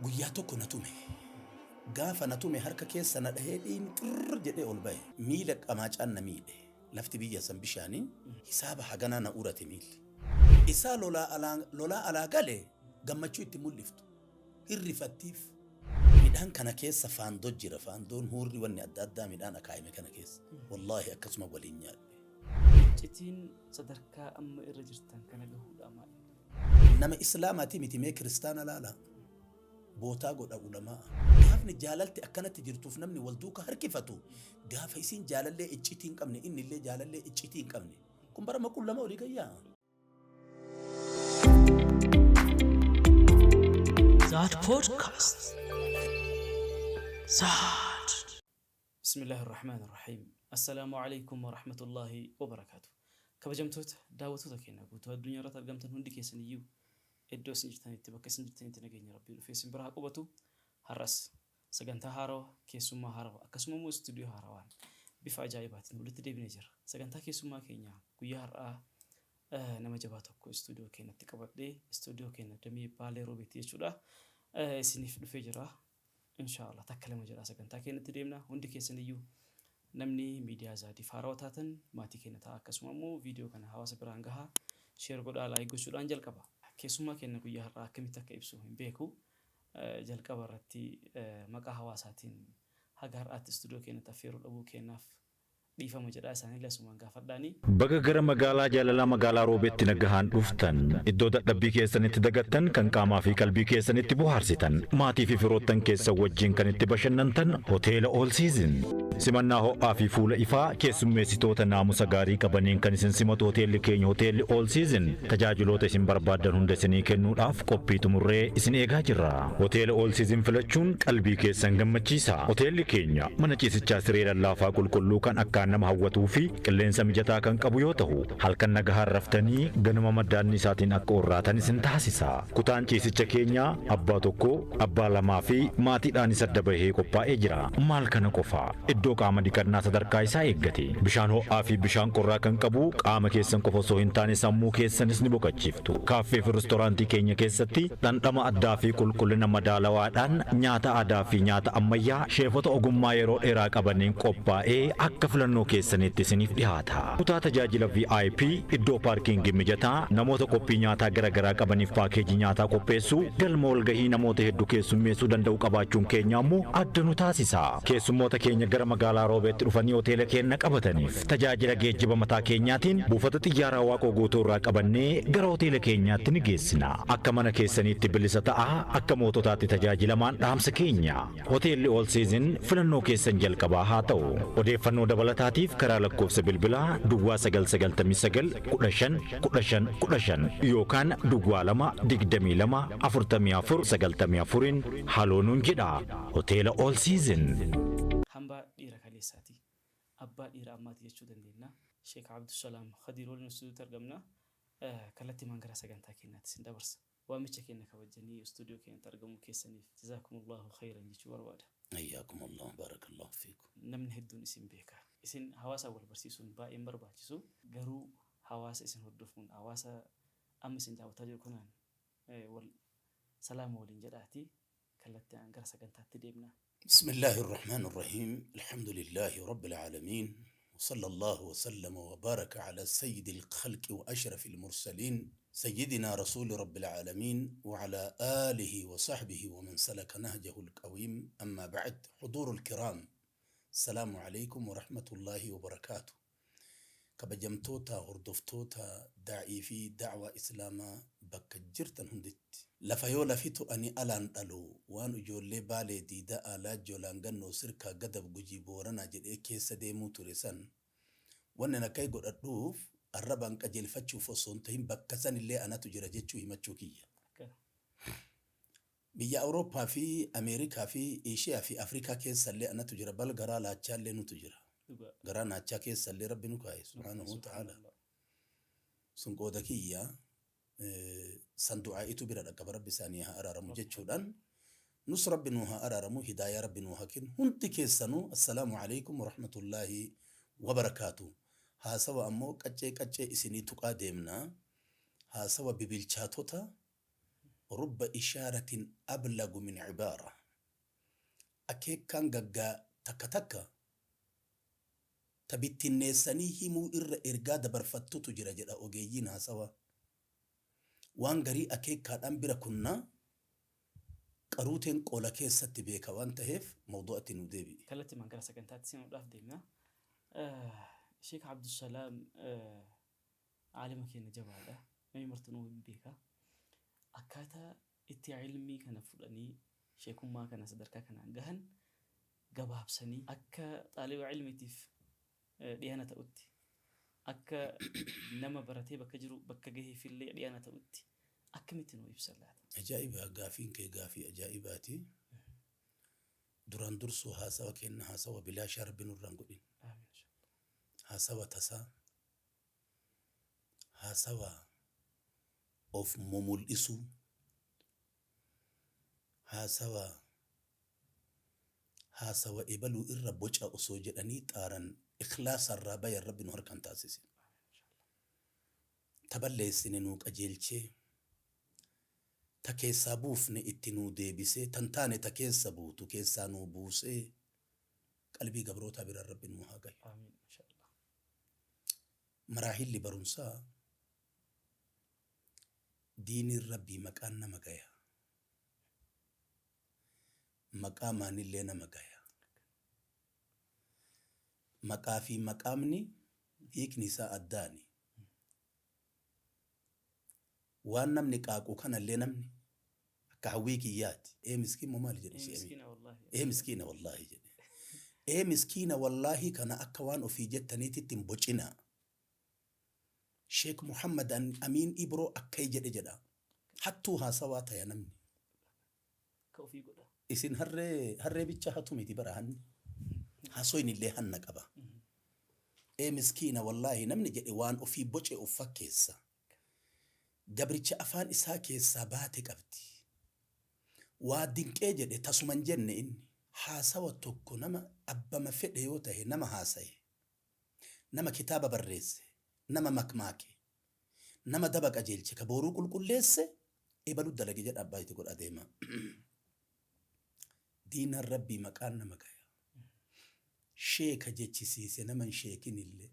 guyyaa tokko na tume gaafa na tume harka keessa na dhahee dhiin jedhee ol bahe miila qamaacaan na miidhe lafti biyya san bishaanii hisaaba haganaa na urate miilli isaa lolaa alaa galee gammachuu itti mul'iftu hirrifattiif midhaan kana keessa faandoo jira faandoon hurri wanni adda addaa midhaan akaa'ime kana keessa wallaahi akkasuma waliin nyaadhe citiin sadarkaa amma irra jirtan kana gahuudha maal nama islaamaati miti mee kiristaana laala bootaa godha ulamaa gaafni jaalalti akkanatti jirtuuf namni wal duuka harkifatu gaafa isiin jaalallee iccitii hin qabne inni illee jaalallee iccitii hin qabne kun bara maqullama olii gayyaa Zad Podcast. Zad. بسم الله الرحمن الرحيم السلام عليكم ورحمة الله وبركاته كبجمتوت دعوتوتا كينا قوتو الدنيا رات أرقمتن هندي كيسنيو إدو سنجتاني تبكي سنجتاني تنجيني ربي في سنبرها قوبتو هرس سجنتا هارو كيسوما هارو أكسوما مو استوديو هاروان بفا جايبات نولت دي بنجر سجنتا كيسوما كينيا كويار nama jabaa tokko istuudiyoo keenyatti qabadhee istuudiyoo keenya damee baalee roobeetti jechuudha isiniif dhufee jira inshallah takka lama jedha sagantaa keenyatti deemna hundi keessan iyyuu namni miidiyaa Zaadiif haarawaa taatan maatii keenya ta'a akkasuma immoo viidiyoo kana hawaasa biraan gahaa sheer godhaa laayik gochuudhaan jalqaba keessummaa keenya guyyaa har'aa akkamitti akka ibsu hin beeku jalqaba irratti maqaa hawaasaatiin haga har'aatti istuudiyoo keenyatti affeeruu dhabuu keenyaaf dhiifama jedhaa isaanii asumaan gaafadhaanii Baga gara magaalaa jaalalaa magaalaa roobeetti nagahaan dhuftan iddoo dadhabbii keessanitti dagattan kan qaamaa fi qalbii keessanitti bohaarsitan maatii fi firoottan keessan wajjin kan itti bashannantan hoteela All Season simannaa ho'aa fi fuula ifaa keessummeessitoota naamusa gaarii qabaniin kan isin simatu hoteelli keenya hoteelli All Season tajaajiloota isin barbaadan hunda isinii kennuudhaaf qophii xumurree isin eegaa jirra hoteela All Season filachuun qalbii keessan gammachiisa hoteelli keenya mana ciisichaa siree lallaafaa qulqulluu kan akka nama hawwatuu fi qilleensa mijataa kan qabu yoo ta'u halkan nagahaan raftanii ganama maddaanni isaatiin akka orraatan isin taasisa kutaan ciisicha keenyaa abbaa tokko abbaa lamaa fi maatiidhaan isa dabahee qophaa'ee jira maal kana qofa iddoo qaama dhiqannaa sadarkaa isaa eeggate bishaan ho'aa fi bishaan qorraa kan qabu qaama keessan qofa osoo hin taane sammuu keessanis ni boqochiiftu kaaffee fi reestooraantii keenya keessatti dhandhama addaa fi qulqullina madaalawaadhaan nyaata aadaa fi nyaata ammayyaa sheefota ogummaa yeroo dheeraa qabaniin qophaa'ee akka filannoo keessanitti isiniif dhihaata. Kutaa tajaajila VIP iddoo paarkiingii mijataa namoota qophii nyaataa garaa qabaniif paakeejii nyaataa qopheessuu galma walgahii namoota hedduu keessummeessuu danda'u qabaachuun keenya immoo adda nu taasisa. Keessummoota keenya gara magaalaa roobeetti dhufanii hoteela keenya qabataniif tajaajila geejjiba mataa keenyaatiin buufata xiyyaaraa waaqoo guutuu irraa qabannee gara hoteela keenyaatti ni geessina. Akka mana keessaniitti bilisa ta'a akka moototaatti tajaajilamaan dhaamsa keenya. Hoteelli All Season filannoo keessan jalqabaa haa ta'u. Odeeffannoo dabalataa karaa lakkoofsa bilbilaa duwwaa 9991515 yookaan duwwaa 2224494 haloonuun jedha hoteela All Season. hambaa dhiira kaleessaati abbaa dhiira ammaati jechuu dandeenya Sheekh Abdusalaam Khadiir waliin istuudiyootti argamna kallattii mangara sagantaa keenyaatti sin dabarsa waamicha keenya kabajanii istuudiyoo keenyatti argamuu keessaniif jazaakumullahu khayran jechuu barbaada. ayyakum allah barakallahu fiikum namni hedduun isin beeka isin hawaasa wal barsiisuun baay'ee barbaachisu garuu hawaasa isin hordofuun hawaasa amma isin daawwataa jiru kunaan wal salaama waliin jedhaati kallattii gara sagantaatti deemna. بسم الله الرحمن الرحيم الحمد لله رب العالمين وصلى الله وسلم وبارك على سيد الخلق وأشرف المرسلين سيدنا رسول رب العالمين وعلى آله وصحبه ومن سلك نهجه القويم أما بعد حضور الكرام السلام عليكم ورحمة الله وبركاته كبجمتوتا هردفتوتا داعي في دعوة إسلاما بكجرتن هندت لفيو لفتو أني ألان ألو وانو جولي بالي ديدا آلا جولانغن سركا قدب جيبورنا جل إيكي سديمو توريسان واننا كي قد أدوف الربان كجل فتشو فصونتهم بكسان اللي أنا تجرى جتشو همتشوكية بيا أوروبا في أمريكا في إيشيا في أفريكا كيس اللي أنا تجرى بلغرا لا تشالي نتجرى غرانا تشاكيس اللي ربنا كاي سبحانه وتعالى سنقودكية سندعاء تبرر أكبر رب ثانيها أرار مجتشودان نص رب نوها أرار مو هداية رب نوها كن هنت كيسانو السلام عليكم ورحمة الله وبركاته ها سوا أمو كتشي إسيني تقادمنا ها سوا ببيلشاتوتا رب إشارة أبلغ من عبارة أكيد كان جاجا تكا تكا تبت النساني همو إرجاد برفتو تجرى جدا أوجينا سوا وانغري أكيد كان أمبرا كنا قروتين قولا كيسة بيكا وانتهف موضوع تنوديبي كلتي من قرصة كانت تسمع ضعف ديمنا شيخ عبد السلام عالمك ينجباله ما يمرتنو بيكا أكاتا إتي علمي كان فلاني شيكون ما كان صدركا كان عنجهن جباب سني أكا طالب علمي تيف ديانة تأوتي أكا نما براتي بكجرو بكجه في اللي ديانة تأوتي أكا متنو يبسلات أجائب غافين كي غافي أجائباتي دران درسو هاسوا كأن هاسوا بلا شرب نورانقودين آمين هاسوا تسا هاسوا of momul isu hasawa ibalu irra boca osoo jedhanii xaaran ikhlaasarraa bayan rabbi nu harkaan taasise taballeessine nuu qajeelchee ta keessaa buufne itti nuu deebisee tan taane ta keessa buutu keessaa nuu buusee qalbii gabrootaa bira rabbi nuu haa gayu آمين إن شاء الله maraahilli barumsaa diinii rabbii maqaan nama gaya maqaa maanillee nama gaya maqaa fi maqaamni hiikni isaa addaani waan namni qaaqu kanallee namni akka hawwii kiyyaati miskiin moo maali jedhe مسكينة والله miskiina wallaahi jedhe miskiina wallaahi kana akka waan ofii jettaniititti hin bocina Sheek Muhammad Amin Ibro akkay jedhe jedha hattuu haasawaa taya namni كوفي قدا isin harree bicha hatu miti bara hanni haasoyin illee hanna qaba miskiina wallaahi namni jedhe waan ofii boce of fakkeessa gabricha afaan isaa keessaa baate qabdi waa dinqee jedhe tasuman jenne inni haasawa tokko nama abbama fedhe yoo tahe nama haasaye nama kitaaba barreesse nama makmaake nama daba qajeelche ka booruu qulqulleesse ebalu dalage jedha abbaayiti godha deema diina rabbii maqaan nama gaya sheeka jechisiise naman sheekin illee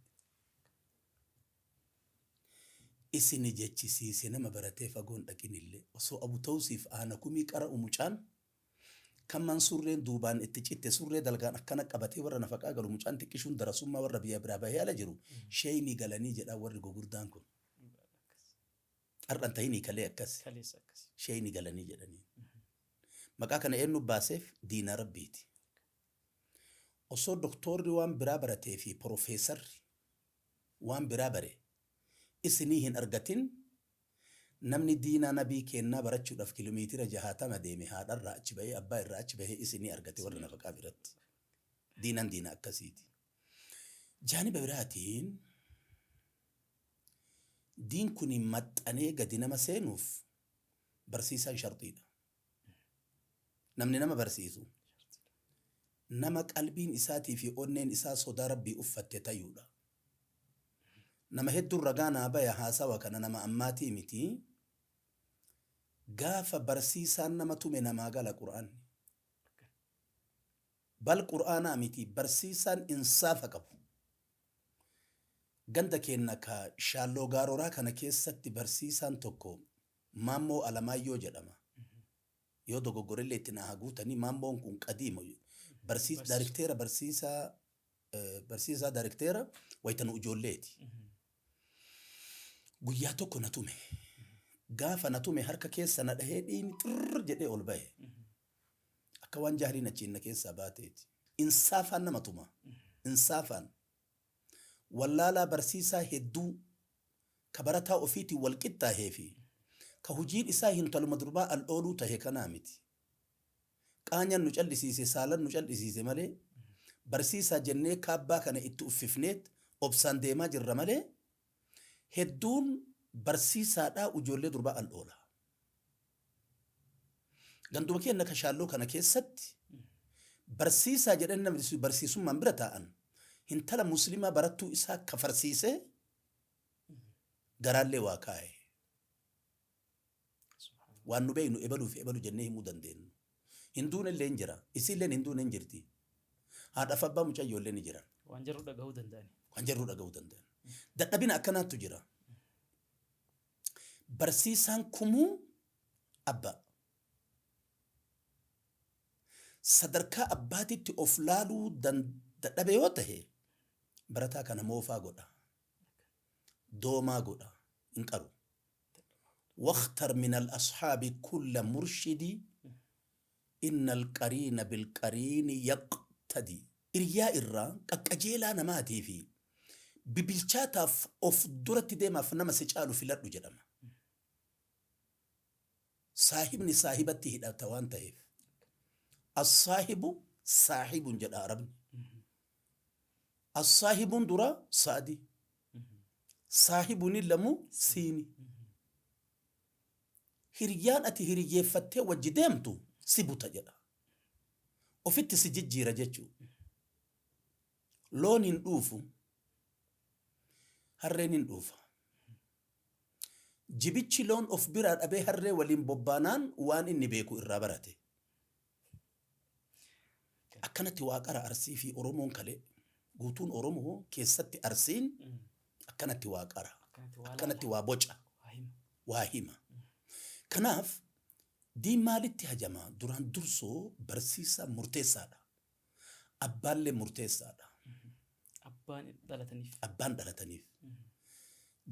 isini jechisiise nama baratee fagoon dhaqin illee osoo abu tawsiif aana kumii qara umucaan kan man surreen duubaan itti citte surree dalgaan akkana qabatee warra nafaqaa galu mucaan xiqqishuun darasummaa warra biyya biraa bahee ala jiru sheeyni galanii jedha warri gogurdaan kun har'an tahini kalee akkas كليس أكس sheeyni galanii jedhanii maqaa kana eenyu baaseef diina rabbiiti osoo doktorri waan biraa baratee fi profeesarri waan biraa bare isinii hin argatin namni diinaa nabii kennaa barachuudhaaf kiiloomeetira 60 deeme haadharraa achi bahee abbaa irraa achi bahee isinii argate warra nafaqaa biratti diinaan diina akkasiiti jaaniba biraatiin diin kun maxxanee gadi nama seenuuf barsiisaan shartiidha namni nama barsiisu nama qalbiin isaatii fi onneen isaa sodaa rabbii uffatte tayyuudha nama hedduun ragaa naa baya haasawa kana nama ammaatii miti gaafa barsiisaan nama tume namaa gala qur'aanni bal qur'aanaa miti barsiisaan insaafa qabu ganda keenna ka shaalloo gaaroraa kana keessatti barsiisaan tokko maammoo alamaayyoo jedhama yoo dogoggorellee itti naa haguutanii maammoon kun qadiima barsiisaa daarekteera waytanu ijoolleeti guyyaa tokko na tume gaafa na tume harka keessa na dhahee dhiini xirr jedhee ol bahe akka waan jaahiliin achiin na keessaa baateeti insaafaan nama tuma insaafaan wallaalaa barsiisaa hedduu ka barataa ofiitii wal qixxaahee fi ka hujiin isaa hin taluma durbaa al ooluu tahe kanaa miti qaanyan nu callisiise saalan nu callisiise malee barsiisaa jennee kaabbaa kana itti uffifneet obsaan deemaa jirra malee hedduun barsiisaadhaa ijoollee durbaa al oola ganduma keenya ka shaalloo kana keessatti barsiisaa jedhan namni barsiisummaan bira taa'an hintala muslimaa barattuu isaa kafarsiisee garaallee waa kaa'e waan nu beeknu ebaluu fi ebaluu jennee himuu dandeenyu. Hinduun illee hin jira, isilleen hinduun hin jirti. Haadhaaf abbaa mucayyoo illee ni jiran. Waan jarru dhagahuu danda'ani. Waan jarru dhagahuu danda'an. Dadhabina akkanaattu jira. Barsiisaan kumuu abbaa. Sadarkaa abbaatitti of laaluu dadhabe yoo ta'e barataa kana moofaa godha. Doomaa godha. Hin qaru. واختر من الأصحاب كل مرشد إن القرين بالقرين يقتدي إرياء الرا كأجيلا نماتي في ببلشاتا أوف دورة ديما فنما سيجالو في الأرض جرم صاحبني صاحبتي هدا توان تهيف الصاحب صاحب جد عربي الصاحب درا صادي صاحبني لمو سيني hiriyaan ati hiriyyeeffattee wajji deemtu si buta jedha. Ofitti si jijjiira jechuudha. Loon hin dhuufu, harreen hin dhuufa. Jibichi loon of biraa dhabee harree waliin bobbaanaan waan inni beeku irraa barate. Akkanatti waaqara Arsii fi Oromoon kalee guutuun Oromoo keessatti Arsiin akkanatti waaqara. Akkanatti waa boca. Waa hima. Kanaaf diin maalitti hajamaa duraan dursoo barsiisaa murteessaadha. Abbaallee murteessaadha. Abbaan dhalataniif.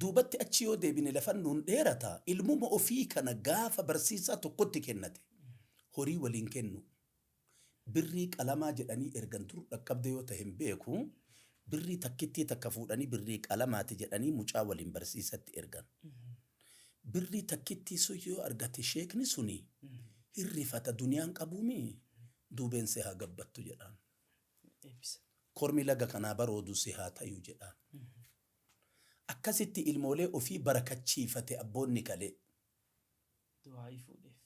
Duubatti achi yoo deebine lafan nuun dheerata ilmuma ofii kana gaafa barsiisaa tokkotti kennate horii waliin kennu. Birrii qalamaa jedhanii ergan turu dhaqqabde yoo ta'e hin beeku birrii takkittii takka fuudhanii birrii qalamaati jedhanii mucaa waliin barsiisatti ergan. Birrii takkittii sun yoo argate sheekni suni hirrifata duniyaan qabuumi duubeensi haa gabbattu jedhaan. Kormi laga kanaa baroodu si haa ta'uu jedhaan. Akkasitti ilmoolee ofii barakachiifate abboonni kalee.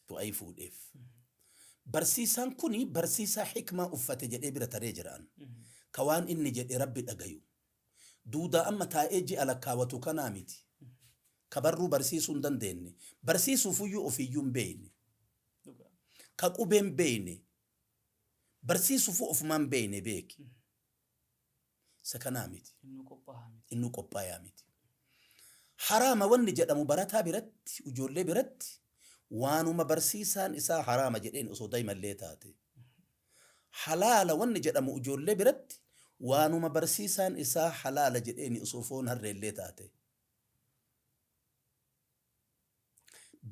Du'aayii fuudheef. Barsiisaan kuni barsiisaa hikmaa uffate jedhee bira taree jiraan. Ka waan inni jedhe rabbi dhagayu. Duudaa amma taa'ee ji'a lakkaawwatu kanaa miti. Kabarruu barsiisuu hin dandeenye. Barsiisuufuyyuu ofiyyuu hin beekne. Ka qubeen beekne. Barsiisuufuu ofumaan beekne beeki. Isa kanaa miti. Inni qophaayaa miti. Haraama wanni jedhamu barataa biratti, ijoollee biratti waanuma barsiisaan isaa haraama jedheen osoo daa'imallee taate. Halaala wanni jedhamu ijoollee biratti waanuma barsiisaan isaa halaala jedheen osoo foon harreellee taate.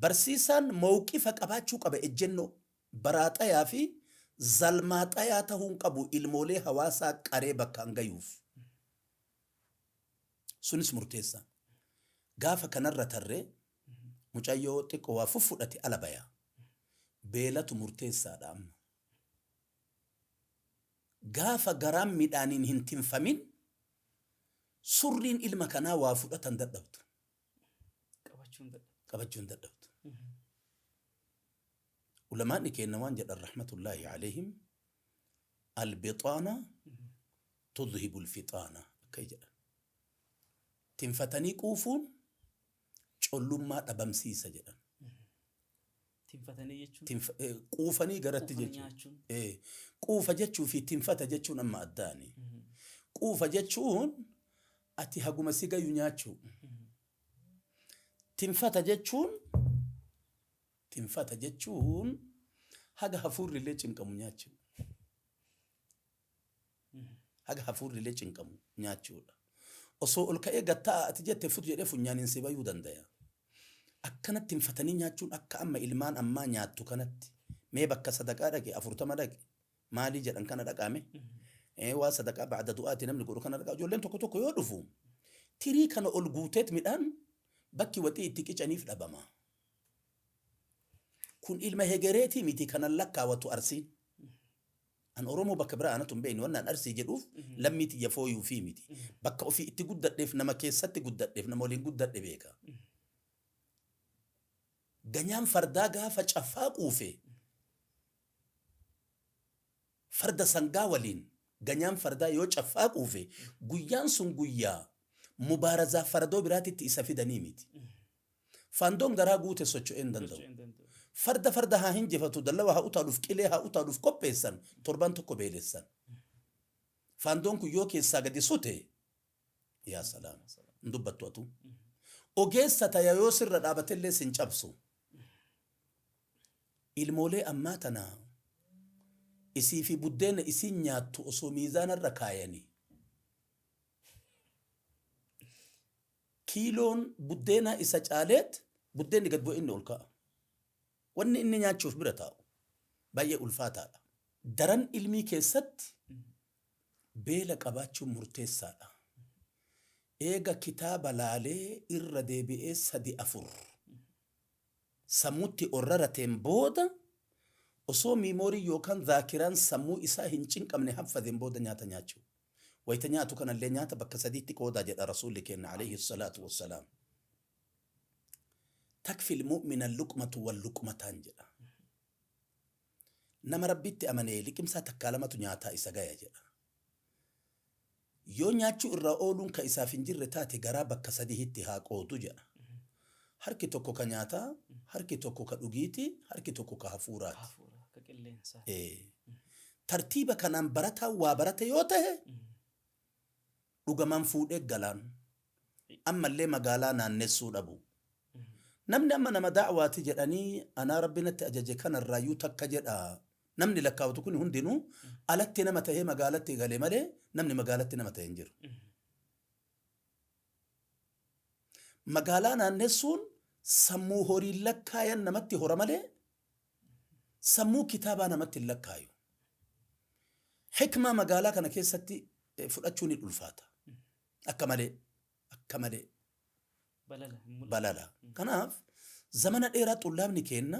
Barsiisaan mawqifa qabaachuu qaba ejjennoo baraaxayaa fi zalmaaxayaa ta'uun qabu ilmoolee hawaasaa qaree bakka hangayuuf. Sunis murteessa. Gaafa kanarra tarree mucayyoo xiqqoo waa fuffudhate ala bayaa. Beelatu murteessaadha amma. Gaafa garaan midhaaniin hin tinfamin surriin ilma kanaa waa fudhatan dadhabdu. Qabachuun dadhabdu. Ulamaani keenya waan jedhan rahmatullahi alayhim albixaana tudhibu alfixaana akkay jedhan. Tinfatanii quufuun collummaa dhabamsiisa jedhan. Quufanii garatti jechuun. Quufa jechuu fi tinfata jechuun amma addaani. Quufa jechuun ati haguma si gayu nyaachuu. Tinfata jechuun haga hafuurri illee cinqamu nyaachuu. Haga hafuurri illee cinqamu nyaachuudha. Osoo ol ka'ee gattaa ati jette fut jedhee funyaaniin si bayuu danda'a. Akkanatti tinfatanii nyaachuun akka amma ilmaan ammaa nyaattu kanatti mee bakka sadaqaa dhaqe 40 dhaqe maalii jedhan kana dhaqaame. Waa sadaqaa ba'ada du'aati namni godhu kana dhaqaa ijoolleen tokko tokko yoo dhufu tirii kana ol guuteet midhaan bakki waxii itti qicaniif dhabama. Kun ilma hegereetii miti kanan lakkaawwatu Arsiin. An Oromoo bakka biraa anatu hin beekne waan Arsii jedhuuf lammiiti yafooyuu fi miti. Bakka ofii itti guddadheef nama keessatti guddadheef nama waliin guddadhe beeka. Ganyaan fardaa gaafa caffaa quufe farda sangaa waliin ganyaan fardaa yoo caffaa quufe guyyaan sun guyyaa mubaarazaa fardoo biraatitti isa fidanii miti. Fandoon garaa guute socho'ee hin danda'u. فرد ها هنجفتو دلوا ها أتالوف كلي ها أتالوف كوبيسن تربان تكو بيلسن فاندون كو يوكي ساقدي سوتي يا سلام ندبت واتو ogeessa taya yoo sirra dhaabatellee sin cabsu ilmoolee ammaa tana isii fi buddeena isin nyaattu osoo miizaanarra kaayanii kiiloon buddeena isa caaleet buddeenni gad bu'e inni ol ka'a wanni inni nyaachuuf bira taa'u baay'ee ulfaataadha daran ilmii keessatti beela qabaachuun murteessaadha eega kitaaba laalee irra deebi'ee 3-4 sammuutti orrarateen booda osoo miimoorii yookaan zaakiraan sammuu isaa hin cinqamne haffadeen booda nyaata nyaachuu wayita nyaatu kanallee nyaata bakka sadiitti qoodaa jedha rasuulli keenya alayhi salaatu wassalaam takfi ilmu'mina luqmatu wal luqmataan jedha nama rabbitti amanee liqimsaa takkaa lamatu nyaataa isa gaya jedha yoo nyaachuu irraa ooluun ka isaaf hin jirre taate garaa bakka sadiitti haa qoodu jedha harki tokko ka nyaataa harki tokko ka dhugiiti harki tokko ka hafuuraati tartiiba kanaan barataa waa barate yoo ta'e dhugaman fuudhee galaan ammallee magaalaa naannessuu dhabu namni amma nama da'waati jedhanii anaa rabbinatti ajaje kanarraayyuu takka jedha namni lakkaawatu kun hundinuu alatti nama tahee magaalatti galee malee namni magaalatti nama tahee hin jiru. Magaalaa naannessuun sammuu horii lakkaayan namatti hora malee sammuu kitaabaa namatti hin lakkaayu. Hikmaa magaalaa kana keessatti fudhachuun ni ulfaata. Akka malee balala. Kanaaf zamana dheeraa xullaabni kenna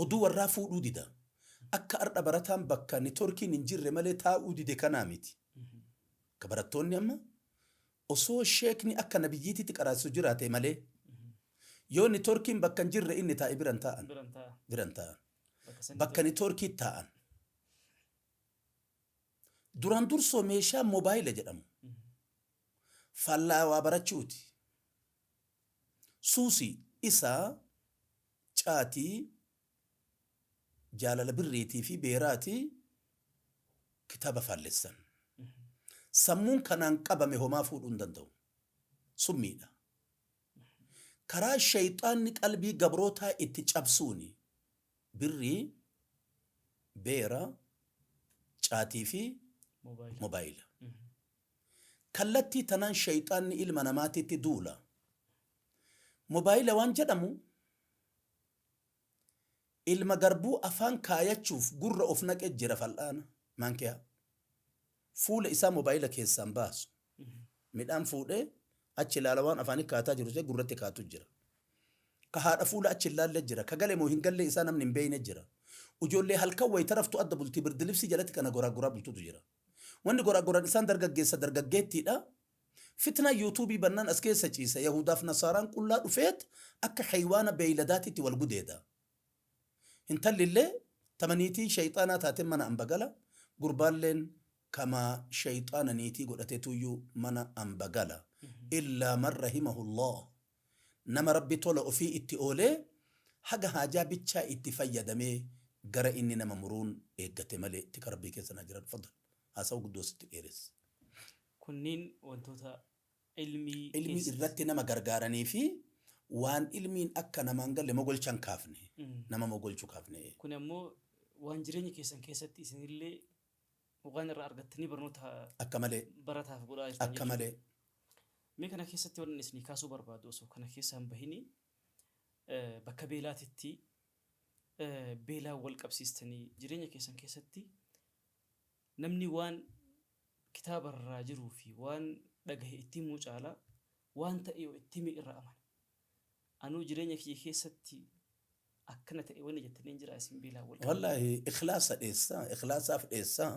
oduu warraa fuudhuu dida. Akka ardha barataan bakka nitorkiin hin jirre malee taa'uu dide kanaa miti. Ka barattoonni amma osoo sheekni akka nabiyyiititti qaraasu jiraate malee yoo nitorkiin bakka hin jirre inni taa'e biran taa'an. Bakka nitorkii taa'an. Duraan dursoo meeshaa moobaayila jedhamu. Faallaa waa barachuuti. Suusii isaa caatii jaalala birriitii fi beeraatii kitaaba faallessan. Sammuun kanaan qabame homaa fuudhuu hin danda'u. Summiidha. Karaa shayxaanni qalbii gabrootaa itti cabsuuni birrii, beera, caatii fi moobaayila. Kallattii tanaan shayxaanni ilma namaatitti duula. Moobaayila waan jedhamu ilma garbuu afaan kaayachuuf gurra of naqee jira fal'aana maankiyaa. Fuula isaa moobaayila keessaan baasu. Midhaan fuudhee achi ilaala waan afaanii kaataa jiru ta'e gurratti kaatu jira. Ka haadha fuula achi ilaallee jira. Ka galee moo hin galle isaa namni hin beeyne jira. Ijoollee halkan wayita raftu adda bultii birdilibsii jalatti kana goraa bultutu jira. Wanni goraan isaan dargaggeettiidha. Fitna yuutuubii bannaan as keessa ciisa. Yahudaaf Nasaaraan qullaa dhufeet akka haywaana beeyladaatitti wal gudeeda. Intallillee tamaniitii shayxaanaa taateen mana ambagala. Gurbaalleen kama shayxaana niitii godhateetuyyuu mana ambagala. Illaa man rahimahullah. Nama rabbi tola ofii itti oolee haga haajaa bichaa itti fayyadamee gara inni nama muruun eeggate malee tika rabbii keessa na jiran fadal. Haasa'u guddoo sitti dheeressa. Kunniin wantoota ilmii irratti nama gargaaranii fi waan ilmiin akka namaan galle mogolchan kaafne. Nama mogolchuu kaafne. Kun ammoo waan jireenya keessan keessatti isinillee waan irraa argattanii barnoota akka malee barataaf godhaa jirtan. Akka malee. Mee kana keessatti waan isinii kaasuu barbaadu osoo kana keessaan bahini bakka beelaatitti beelaa wal qabsiistanii jireenya keessan keessatti namni waan kitaabarraa jiruu fi waan dhagahe itti himuu caalaa waan ta'e yoo itti hime irra amana. Anuu jireenya kiyya keessatti akkana ta'e wanni jettanii jira isin beelaa wal qabsiistanii. Wallaahi ikhlaasaaf dheessaa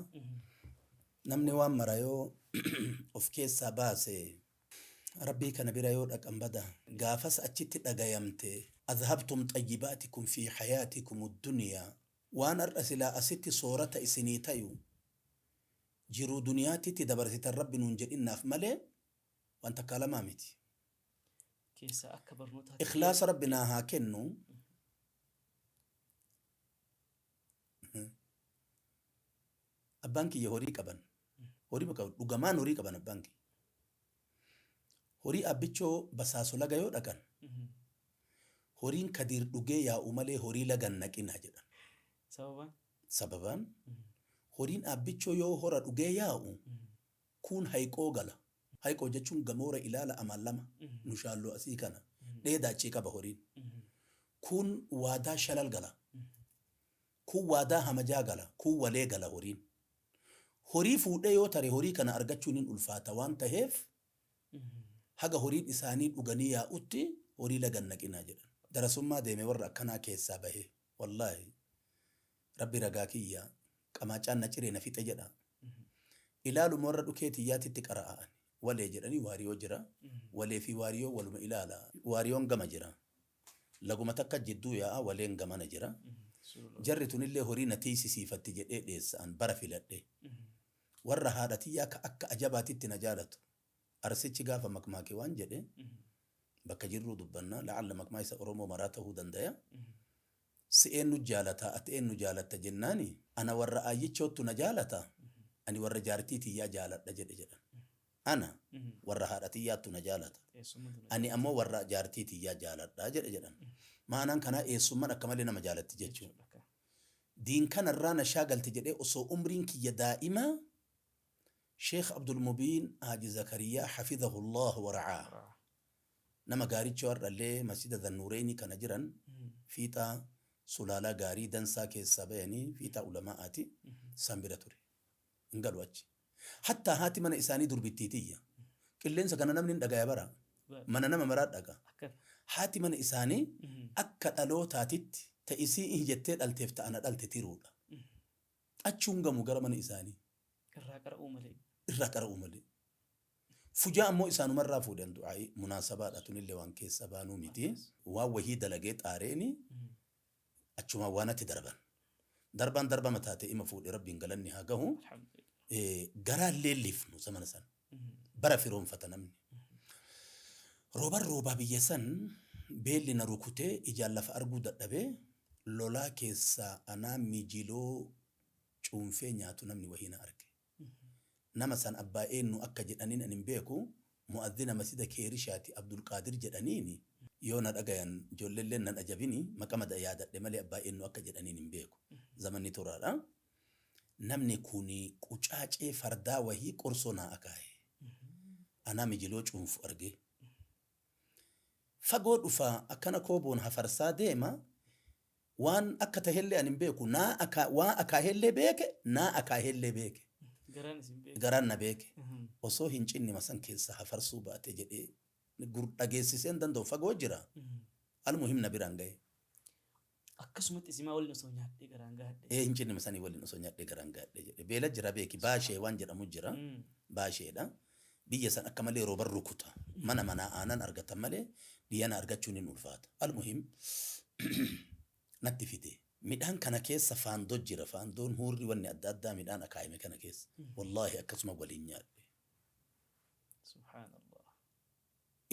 namni waan mara yoo of keessaa baase rabbii kana bira yoo dhaqan bada gaafas achitti dhagayamte adhabtum xayyibaatikum fi hayaatikum addunyaa waan har'a silaa asitti soorata isinii tayu jiruu duniyaatitti dabarsitan rabbi nuun jedhinnaaf malee waan takka lamaa miti. Keessa akka barnootaa ikhlaasa rabbinaa haa kennu abbaan kiyya horii qaban horii qaban dhugamaan horii qaban abbaan kiyya horii abbichoo basaaso laga yoo dhaqan horiin kadiir dhugee yaa'u malee horii lagan naqinaa jedhan sababaan horiin abbichoo yoo hora dhugee yaa'u kun hayqoo gala hayqoo jechuun gamoora ilaala amaan lama nu shaalloo asii kana dheedaachii qaba horiin kun waadaa shalal gala kun waadaa hamajaa gala kun walee gala horiin horii fuudhee yoo tare horii kana argachuun hin ulfaata waan ta'eef haga horiin isaanii dhuganii yaa'utti horii lagan naqinaa jedhan darasummaa deeme warra akkanaa keessaa bahee wallaahi rabbi ragaa kiyya qamaacaan na ciree na fixe jedha ilaaluma warra dhukeetiyyaatitti qara'an walee jedhanii waariyoo jira walee fi waariyoo waluma ilaala waariyoon gama jira laguma takka jidduu yaa'a waleen gamana jira jarri tunillee horii na tiisisiifatti jedhee dheessa'an bara filadhe warra haadhatiyyaa ka akka ajabaatitti na jaalatu arsichi gaafa makmaake waan jedhe bakka jirruu dubbannaa la'alla makmaa isa oromoo maraa ta'uu dandaya si eenyu jaalata ati eenyu jaalatta jennaani ana warra ayyichoottu na jaalata ani warra jaartiitiyyaa jaaladha jedhe jedhan ana warra haadhatiyyaattu na jaalata ani ammoo warra jaartiitiyyaa jaaladha jedhe jedhan maanaan kanaa eessummaan akka malee nama jaalatti jechuudha diin kanarraa na shaagalti jedhee osoo umriin kiyya daa'ima Sheekh Abdul Mubiin Haaji Zakariyaa hafidhahullah wa ra'aa nama gaaricha warrallee masjida Zannuureenii kana jiran fiixaa sulaalaa gaarii dansaa keessaa bayanii fiixaa ulamaa'aati san bira ture hin galu achi hattaa haati mana isaanii durbittiitiyya qilleensa kana namni hin dhagaya bara mana nama maraa dhaga haati mana isaanii akka dhalootaatitti ta'isii jettee dhalteef ta'ana dhalte tiruudha achuun gamu gara mana isaanii irraa qara'uu malee fujaa ammoo isaanumarraa fuudhan du'aayi munaasabaadha tunillee waan keessa baanuu miti waan wahii dalagee xaareeni achuma waanatti darban darbama taate ima fuudhe rabbiin galanni haa gahu garaan leellifnu zamana san bara firoonfata namni roobaa biyya san beelli na rukutee ijaan lafa arguu dadhabee lolaa keessaa anaa mijiloo cuunfee nyaatu namni wahii na arge nama san abbaa eenyu akka jedhaniin ani hin beeku mu'adhina masjida keerishaati Abdul Qaadir jedhaniini yoo na dhagayan ijoolleen nan ajabini maqama da yaadadhe malee abbaa eenyu akka jedhaniin hin beeku zamanni turaadha namni kuni qucaacee fardaa wahii qorsoo naa akaaye anaa mijiloo cuunfu arge fagoo dhufa akkana kooboon hafarsaa deema waan akka tahellee ani hin beeku waan akaahellee beeke naa akaahellee beeke garaan na beeke osoo hin cinni masan keessa hafarsuu baate jedhee dhageessiseen danda'u fagoo jira almuhim na biraan gahe akkasumatti isimaa waliin osoo nyaadhee garaan gaadhe hin cinni masanii waliin osoo nyaadhee garaan gaadhe jedhe beela jira beeki baashee waan jedhamu jira baasheedha biyya san akka malee rooban rukuta mana aanan argatan malee diyyana argachuun hin ulfaata almuhim natti fide midhaan kana keessa faandoo jira faandoon hurri wanni adda addaa midhaan akaayime kana keessa wallaahi akkasuma waliin nyaadhe subhaanallah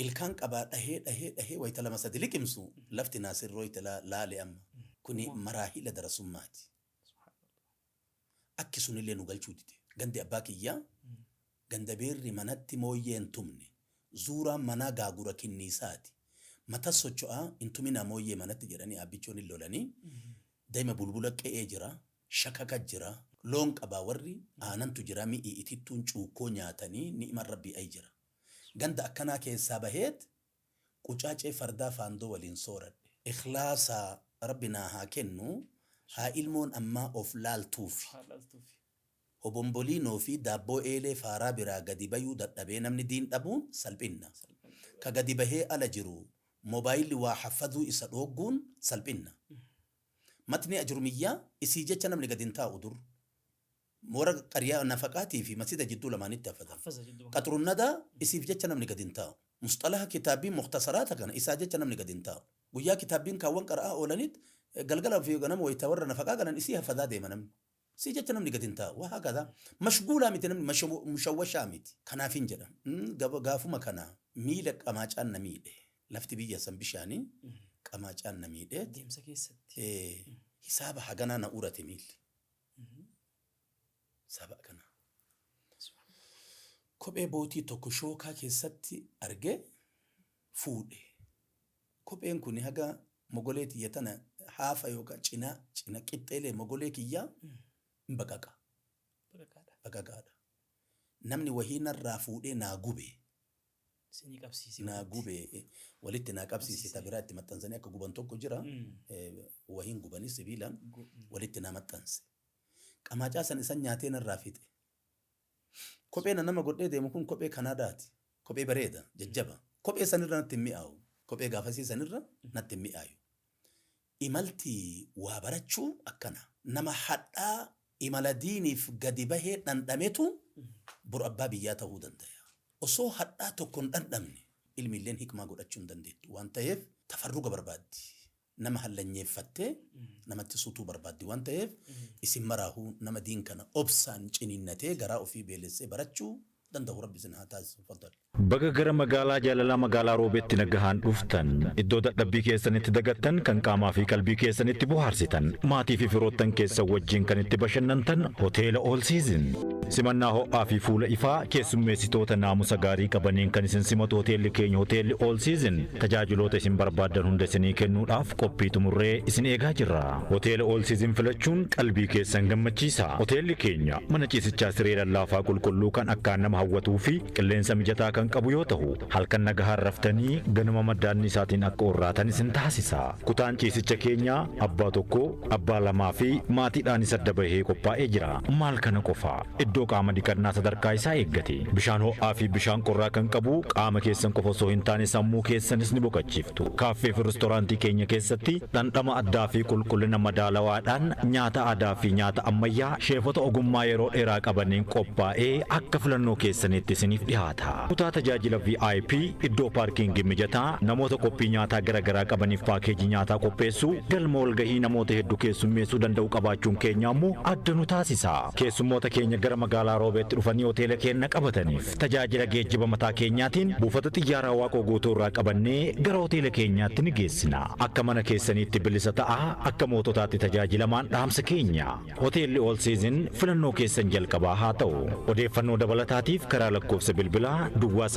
ilkaan qabaa dhahee wayita lama sadi liqimsu lafti naasirroo ita laale amma kuni maraahila darasummaati akki sunillee nu galchuu dide gandi abbaa kiyyaa ganda beerri manatti mooyyeen tumne zuuraan manaa gaagura kinniisaati mata socho'aa intumina mooyyee manatti jedhanii abbichoon hin lolanii daima bulbula qe'ee jira shakaka jira loon qabaa warri aanantu jira mi'i itittuun cuukkoo nyaatanii ni'ima rabbii ay jira ganda akkanaa keessaa baheet qucaacee fardaa faandoo waliin sooradhe ikhlaasaa rabbinaa haa kennu haa ilmoon ammaa of laaltuufi hobombolinoo fi daabboo eelee faaraa biraa gadi bayuu dadhabee namni diin dhabuun salphinna ka gadi bahee ala jiru mobaayilli waa hafadhuu isa dhoogguun salphinna matni ajrumiyyaa isii jecha namni gadi hin taa'u dur mora qariyaa nafaqaatii fi masjida jidduu lamaanitti hafatan qaxruun nadaa isiif jecha namni gadi hin taa'u mustalaha kitaabii mukhtasaraata kana isaa jecha namni gadi hin taa'u guyyaa kitaabiin kaawwan qara'aa oolaniit galgala fi ganama wayita warra nafaqaa galan isii hafadaa deema namni si jecha namni gadi hin taa'u waa hakadaa mashguulaa miti namni mushawwashaa miti kanaafin jedha gaafuma kana miila qamaacaan na miidhe lafti biyya san bishaanii qamaacaan na miidhe deemsa keessatti hisaaba haganaa na urate miilli saba kana. Kophee bootii tokko shookaa keessatti arge fuudhe. Kopheen kun haga mogolee tiyya tana haafa yookaan cina qixxeelee mogolee kiyyaa baqaqa. Baqaqaadha. Namni wahii narraa fuudhee naa gube. Naa gube walitti naa qabsiise tabiraatti maxxansanii akka guban tokko jira. Wahiin gubanii sibiilaan walitti naa maxxanse. Qamaacaa san isan nyaatee narraa fixe. Kopheen nama godhee deemu kun kophee Kanaadaati. Kophee bareeda jajjaba. Kophee sanirra natti hin mi'aawu. Kophee gaafasii sanirra natti hin mi'aayu. Imalti waa barachuu akkana. Nama hadhaa imala diiniif gadi bahee dhandhametu bor abbaa biyyaa ta'uu danda'a. Osoo hadhaa tokko hin dhandhamne ilmiilleen hikmaa godhachuu hin dandeettu waan ta'eef tafarruga barbaaddi. Nama hallanyeeffattee namatti suutuu barbaaddi waan ta'eef isin maraahuu nama diin kana obsaan ciniinnatee garaa ofii beelessee barachuu danda'u rabbi isin haa taasisu. Baga gara magaalaa jaalalaa magaalaa Roobeetti nagahaan dhuftan iddoo dadhabbii keessanitti dagattan kan qaamaa fi qalbii keessanitti bohaarsitan maatii fi firoottan keessan wajjin kan itti bashannantan hoteela All Season. Simannaa ho'aa fi fuula ifaa keessummeessitoota naamusa gaarii qabaniin kan isin simatu hoteelli keenya hoteelli All Season tajaajiloota isin barbaadan hunda isinii kennuudhaaf qophii xumurree isin eegaa jirra. Hoteela All Season filachuun qalbii keessan gammachiisa. Hoteelli keenya mana ciisichaa siree lallaafaa qulqulluu kan akkaan nama hawwatuu fi qilleensa mijataa kan qabu yoo ta'u halkan nagahaan raftanii ganama maddaanni isaatiin akka orraatan isin taasisa. Kutaan ciisicha keenyaa abbaa tokko, abbaa lamaa fi maatiidhaan isa adda bahee qophaa'ee jira. Maal kana qofa iddoo qaama dhiqannaa sadarkaa isaa eeggate. Bishaan ho'aa fi bishaan qorraa kan qabu qaama keessan qofa osoo hin taane sammuu keessanis ni boqochiiftu. Kaaffee fi reestooraantii keenya keessatti dhandhama addaa fi qulqullina madaalawaadhaan nyaata aadaa fi nyaata ammayyaa sheefota ogummaa yeroo dheeraa qabaniin qophaa'ee akka filannoo keessanitti isiniif dhiyaata. Kutaa tajaajila VIP iddoo paarkiingii mijataa namoota qophii nyaataa garaagaraa qabaniif paakeejii nyaataa qopheessuu galma walgahii namoota hedduu keessummeessuu danda'u qabaachuun keenya immoo adda nu taasisa. Keessummoota keenya gara magaalaa Roobeetti dhufanii hoteela keenya qabataniif tajaajila geejjiba mataa keenyaatiin buufata xiyyaaraa Waaqoo guutuu irraa qabannee gara hoteela keenyaatti ni geessina. Akka mana keessaniitti bilisa ta'a akka moototaatti tajaajilamaan dhaamsa keenya. Hoteelli All Season filannoo keessan jalqabaa haa ta'u. Odeeffannoo dabalataatiif karaa lakkoofsa bilbilaa Duwwaa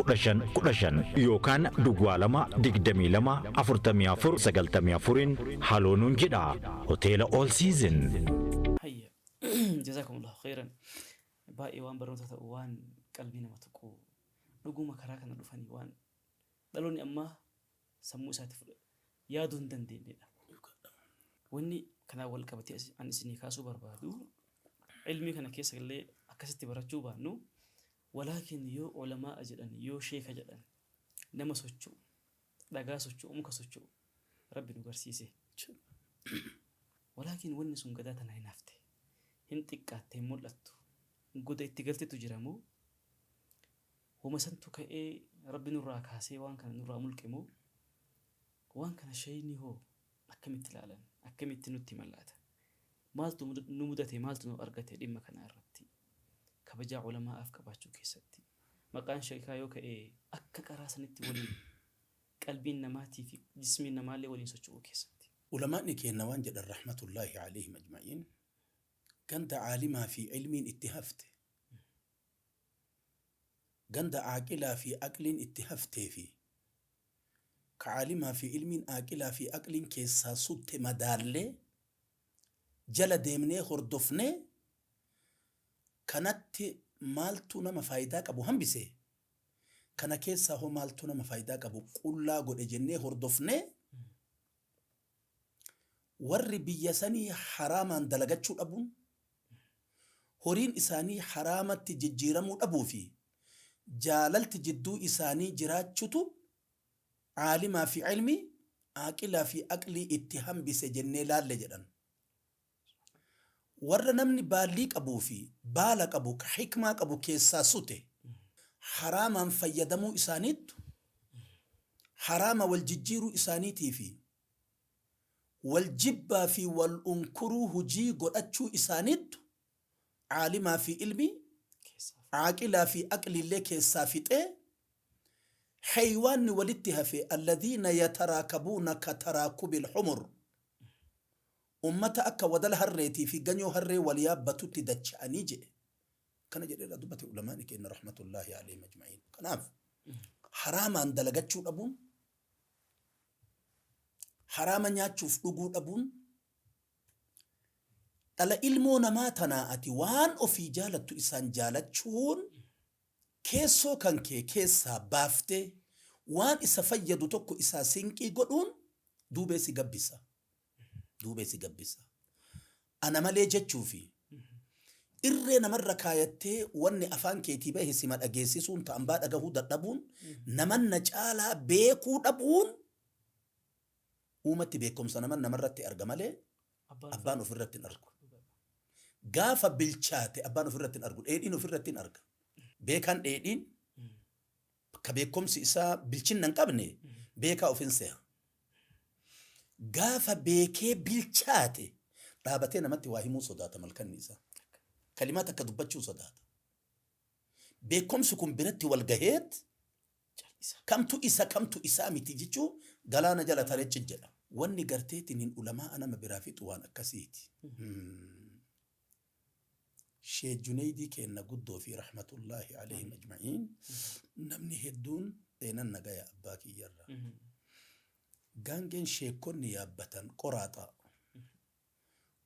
999-15-15-15 yookaan Duwwaa 2-22-44-94 haloonuun jedha. Hoteela All Season. Hayya. Jazakumullahu khairan. Baay'ee waan barnoota ta'u waan qalbii nama tuqu dhuguma karaa kana dhufanii waan dhaloonni ammaa sammuu isaatti yaaduu hin dandeenyedha. Wanni kanaan wal qabatee ani isinii kaasuu barbaadu ilmii kana keessa illee akkasitti barachuu baannu walaakin yoo ulamaa jedhan yoo sheeka jedhan nama socho'u dhagaa socho'u muka socho'u rabbi nu garsiise. Walaakin wanni sun gadaa tana hin hafte hin xiqqaatte hin mul'attu goda itti galtetu jiramoo wama santu ka'ee rabbi nurraa kaasee waan kana nurraa mulqimoo waan kana shayni hoo akkamitti ilaalan akkamitti nutti mallaata maaltu nu mudate maaltu nu argate dhimma kana irratti kabajaa ulamaa'aaf qabaachuu keessatti maqaan sheekaa yoo ka'e akka qaraa sanitti waliin qalbiin namaatii fi jismiin namaallee waliin socho'uu keessatti. Ulamaa'ni keenya waan jedhan rahmatullaahi alayhim ajma'iin ganda caalimaa fi ilmiin itti hafte ganda aaqilaa fi aqliin itti haftee fi ka caalimaa fi ilmiin aaqilaa fi aqliin keessaa sutte madaallee jala deemnee hordofnee kanatti maaltu nama faayidaa qabu hambise kana keessaa hoo maaltu nama faayidaa qabu qullaa godhe jennee hordofnee warri biyya sanii haraamaan dalagachuu dhabuun horiin isaanii haraamatti jijjiiramuu dhabuu fi jaalalti jidduu isaanii jiraachutu caalimaa fi ilmi aaqilaa fi aqlii itti hambise jennee laalle jedhan. Warra namni baallii qabuu fi baala qabu ka hikmaa qabu keessaa sute haraamaan fayyadamuu isaaniittu haraama wal jijjiiruu isaaniitii fi wal jibbaa fi wal unkuruu hujii godhachuu isaaniittu caalimaa fi ilmi aaqilaa fi aqliillee keessaa fixee haywaanni walitti hafe alladhiina yataraakabuuna ka taraakubil humur ummata akka wadala harreetii fi ganyoo harree wal yaabbatutti dacha'anii jedhe kana jedheerra dubbate ulamaani kenna rahmatullahi alayhim ajma'iin. Kanaaf haraamaan dalagachuu dhabuun haraama nyaachuuf dhuguu dhabuun dhala ilmoo namaa tanaa ati waan ofii jaalattu isaan jaalachuun keessoo kan kee keessaa baaftee waan isa fayyadu tokko isaa sinqii godhuun duubee si gabbisa. Duubee si gabbisa. Ana malee jechuufi irree namarra kaayattee wanni afaan keetii bahe sima dhageessisuun ta'an baa dhagahuu dadhabuun namanna caalaa beekuu dhabuun uumatti beekumsa namarratti arga malee abbaan ofirratti hin argu. Gaafa bilchaate abbaan ofirratti hin argu. Dheedhiin ofirratti hin arga. Beekaan dheedhiin ka beekumsi isaa bilchinna hin qabne beekaa ofin se'a. Gaafa beekee bilchaate dhaabatee namatti waa himuu sodaata malkanni isaa. Kalimaat akka dubbachuu sodaata. Beekumsi kun biratti wal gaheet kamtu isaa miti jechuu galaana jala tareechi jedha. Wanni garteetiin hin ulamaa anama biraa fixu waan akkasiiti. Sheekh Junaydii kenna guddoo fi rahmatullahi alayhim ajma'iin namni hedduun deenan nagaya abbaa kiyyarra. Gaangeen sheekonni yaabbatan qoraaxaa.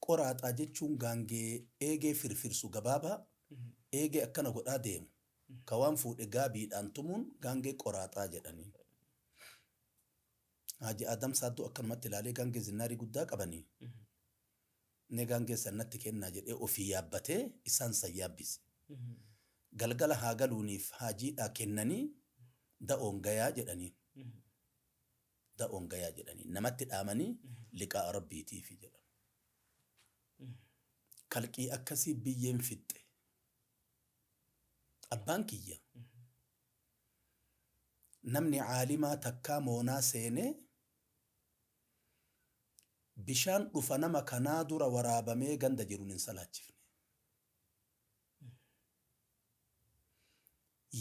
Qoraaxaa jechuun gaangee eegee firfirsu gabaabaa eegee akkana godhaa deemu. Ka waan fuudhe gaabiidhaan tumuun gaangee qoraaxaa jedhanii. Haaji Adam Saddoo akkanumatti ilaalee gaangee zinnaarii guddaa qabanii. Ne gaangee sannatti kennaa jedhee ofii yaabbatee isaan san yaabbise. Galgala haa galuuniif haajiidhaa kennanii da'oon gayaa jedhanii. Da'oon gayaa jedhanii namatti dhaamanii liqaa rabbiitiif jedhan. Kalqii akkasii biyyeen fixxe. Abbaan kiyya namni caalimaa takkaa moonaa seenee bishaan dhufa nama kanaa dura waraabamee ganda jiruun hin salaachifne.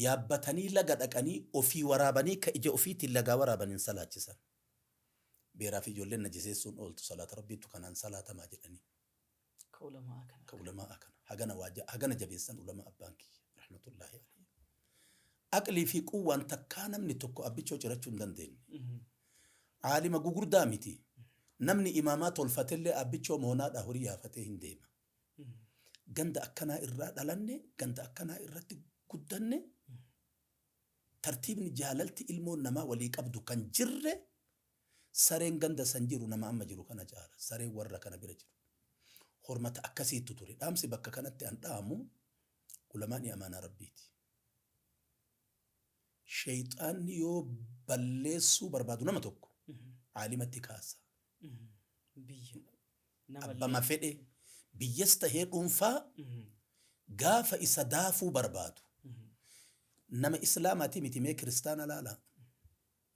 Yaabbatanii laga dhaqanii ofii waraabanii ka ija ofiitiin lagaa waraaban hin salaachisan. Beeraa fi ijoolleen najiseessuun ooltu salaata rabbiitu kanaan salaatamaa jedhanii. Ka ulamaa kana hagana jabeessan ulamaa abbaan kiyya rahmatullahi alayhi. Aqlii fi quwwaan takkaa namni tokko abbichoo cirachuu hin dandeenye. Caalima gugurdaa miti. Namni imaamaa tolfatellee abbichoo moonaadhaa horii yaafatee hin deema. Ganda akkanaa irraa dhalanne, ganda akkanaa irratti guddanne, tartiibni jaalalti ilmoon namaa walii qabdu kan jirre sareen ganda san jiru nama amma jiru kana caala. Sareen warra kana bira jiru. Hormata akkasiitu ture. Dhaamsi bakka kanatti an dhaamu ulamaani amaanaa rabbiiti. Shayxaanni yoo balleessuu barbaadu nama tokko caalimatti kaasa. Abbama fedhe biyyas tahee dhuunfaa gaafa isa daafuu barbaadu. Nama islaamaati miti mee kiristaana laala.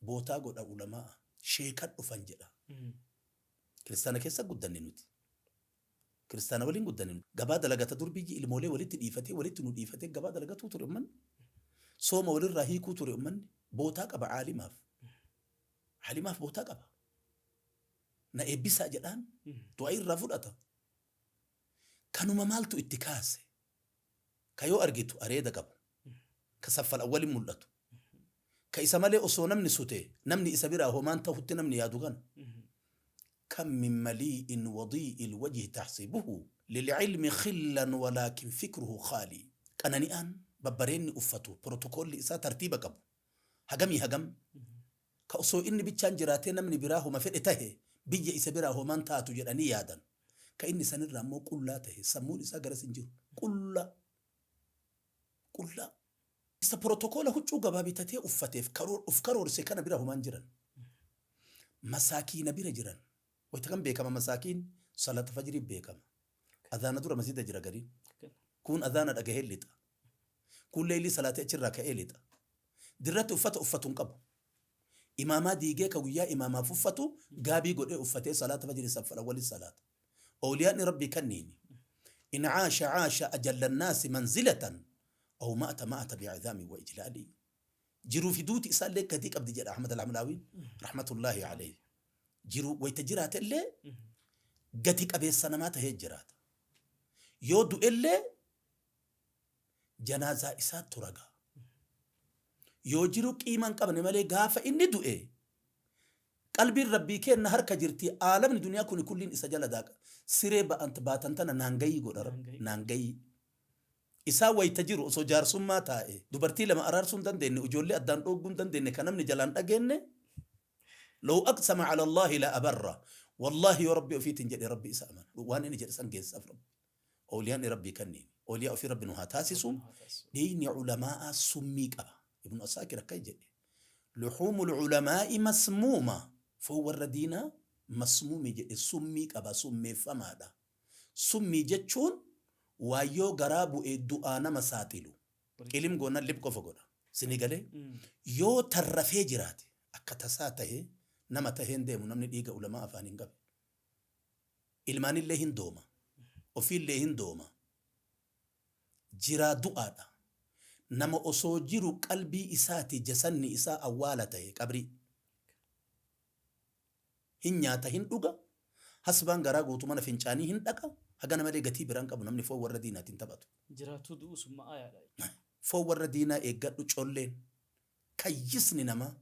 Bootaa godha ulamaa. Sheekan dhufan jedha. Kiristaana keessa guddanne nuti. Kiristaana waliin guddanne nuti. Gabaa dalagata dur biyyi ilmoolee walitti dhiifatee walitti nu dhiifatee gabaa dalagatuu ture ummanni. Sooma walirraa hiikuu ture ummanni. Bootaa qaba caalimaaf. Caalimaaf bootaa qaba. Na eebbisaa jedhaan du'a irraa fudhata. Kanuma maaltu itti kaase? Ka yoo argitu areeda qabu. Ka saffal awwaliin mul'atu. Ka isa malee osoo namni sute namni isa biraa homaan ta'utti namni yaadu kana. Kam min mali'in wadi'il wajhi taxsibuhu lil'ilmi khillan walaakin fikruhu khaali. Qanani'aan babbareenni uffatu protokoolli isaa tartiiba qabu. Hagamii hagam. Ka osoo inni bichaan jiraatee namni biraa homa fedhe tahe biyya isa biraa homaan taatu jedhanii yaadan. Ka inni sanirraa immoo qullaa tahe sammuun isaa garas hin jiru. Qullaa. Isa protokoola huccuu gabaa bitatee uffateef uf karoorse kana bira homaan jiran. Masaakiina bira jiran. Wayita kan beekama masaakiin salata fajrii beekama. Adhaana dura masjida jira gariin. Kun adhaana dhagahee lixa. Kun leelii salaatee achirraa ka'ee lixa. Dirratti uffata uffatuun qabu. Imaamaa diigee ka guyyaa imaamaaf uffatu gaabii godhee uffatee salaata fajrii saffala waliin salaata. Awliyaanni rabbii kanniini. In caasha ajalla naasi manzilatan. أو مات بعظامي وإجلالي جرو في دوتي إسال لك كذيك أبدي جد أحمد العملاوي رحمة الله عليه جرو ويتجرات اللي gati qabeessa namaa tahee jiraata. Yoo du'ellee janaazaa isaattu ragaa. Yoo jiru qiiman qabne malee gaafa inni du'e qalbiin rabbii kenna harka jirti aalamni duniyaa kun kulliin isa jala daaqa. Siree baatan tana naangayii godha naangayii. Isaa wayita jiru osoo jaarsummaa taa'e dubartii lama araarsuu hin dandeenye ijoollee addaan dhooguu hin dandeenye kan namni jalaan dhageenye لو أقسم على الله لا أبره والله يا ربي وفيت جدي ربي إسأمن وأنا نجلس أنجز أفرب أولياء ربي كني أولياء في ربي نهاتاسسون دين علماء سميك أبا ابن أساكر كي جدي لحوم العلماء مسمومة فهو الردينا مسموم جدي سميك أبا سمي فماذا سمي جتشون ويو غرابو الدعاء مساتلو كلم قلنا اللي بكفو قلنا سنغالي يو ترفي جراتي أكتساته nama taheen deemu namni dhiiga ulamaa afaan hin qabe. Ilmaanillee hin dooma. Ofiillee hin dooma. Jiraa du'aadha. Nama osoo jiru qalbii isaati jasanni isaa awwaala tahe qabrii. Hin nyaata hin dhuga. Hasbaan garaa guutuu mana fincaanii hin dhaqa. Hagana malee gatii biraan qabu namni foon warra diinaatiin taphatu. Jiraatuu du'u summa aayaadha. Foon warra diinaa eeggadhu colleen. Kayyisni namaa.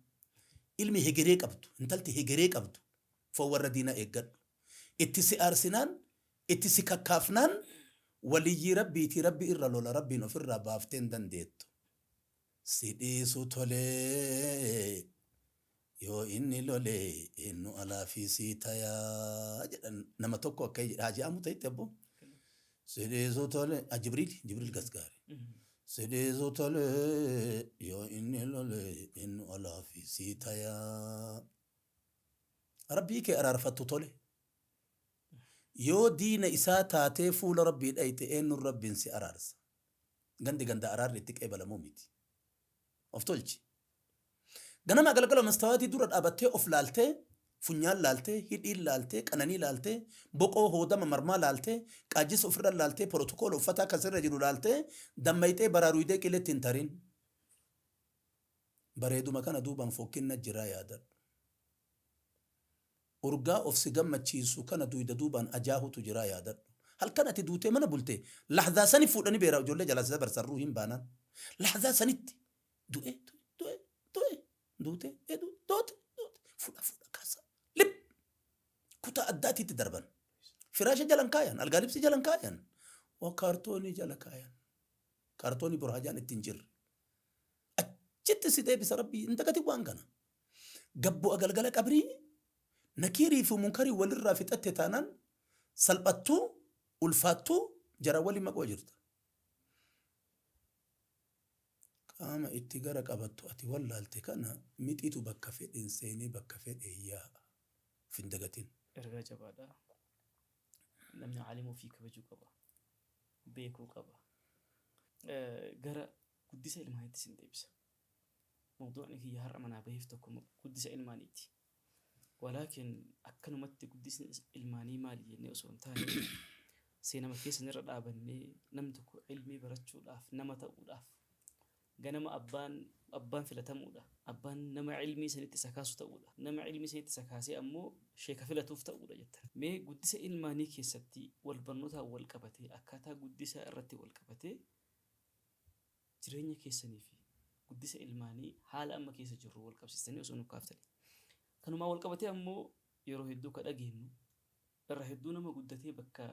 Ilmi hegeree qabdu intalti hegeree qabdu foon warra diinaa eeggadhu itti si aarsinaan itti si kakkaafnaan waliyyi rabbiiti rabbi irra lola rabbiin ofirraa baaftee hin dandeettu si dhiisu tolee yoo inni lolee innu alaafi sii tayaa jedhan nama tokko akka haaji amu ta'etti abbo si dhiisu tolee jibriil gasgaari Sidizu tole yo inni lole innu alaafi sii tayaa. Rabbii kee araarfattu tole. Yoo diina isaa taatee fuula rabbii dhayte eenyuun rabbiin si araarsa. Ganda araarri itti qeebalamuu miti. Of tolchi. Ganama galgala mastawaatii dura dhaabattee of laaltee funyaan laaltee hidhiin laaltee qananii laaltee boqoo hoodama marmaa laaltee qaajjisa ofirra laaltee protokoola uffataa kasirra jiru laaltee dammayxee baraaruudee qiletti hin tarin bareeduma kana duubaan fokkinna jiraa yaadadhu urgaa of si gammachiisu kana duyda duubaan ajaahutu jiraa yaadadhu halkan ati duutee mana bulte lahzaa sani fuudhanii beeraa ijoollee jalaasisa barsarruu hin baanaan lahzaa sanitti du'e duute fuudha kaasa kutaa addaatiitti darban firaasha jalan kaayan algaalibsi jalan kaayan waa kaartoonii jala kaayan kaartoonii burhaajaan ittiin jirre achitti si deebisa rabbii hin dagati waan kana gabbo agalgala qabrii nakiirii fi munkarii walirraa fixatte taanaan salphattuu ulfaattuu jara waliin maqoo jirta qaama itti gara qabattu ati wallaalte kana mixiitu bakka fedhen seenee bakka fedhe yaa'a fin dagatin ergaa jabaadha namni caalimuu fi kabajuu qaba beekuu qaba gara guddisa ilmaaniitti sin deebisa mawduucni kiyya har'a manaa baheef tokko guddisa ilmaaniiti walaakin akkanumatti guddisni ilmaanii maali jennee osoo hin taane seenama keessan irra dhaabannee namni tokko ilmii barachuudhaaf nama ta'uudhaaf ganama abbaan filatamuudha abbaan nama ilmii sanitti sakaasu ta'uudha nama ilmii sanitti sakaasee ammoo sheeka filatuuf ta'uudha jettan mee guddisa ilmaanii keessatti wal barnootaa wal qabatee akkaataa guddisa irratti wal qabatee jireenya keessanii fi guddisa ilmaanii haala amma keessa jirru wal qabsiistanii osoo nuuf kaaftanii kanumaa wal qabatee ammoo yeroo hedduu ka dhageenyu irra hedduu nama guddatee bakka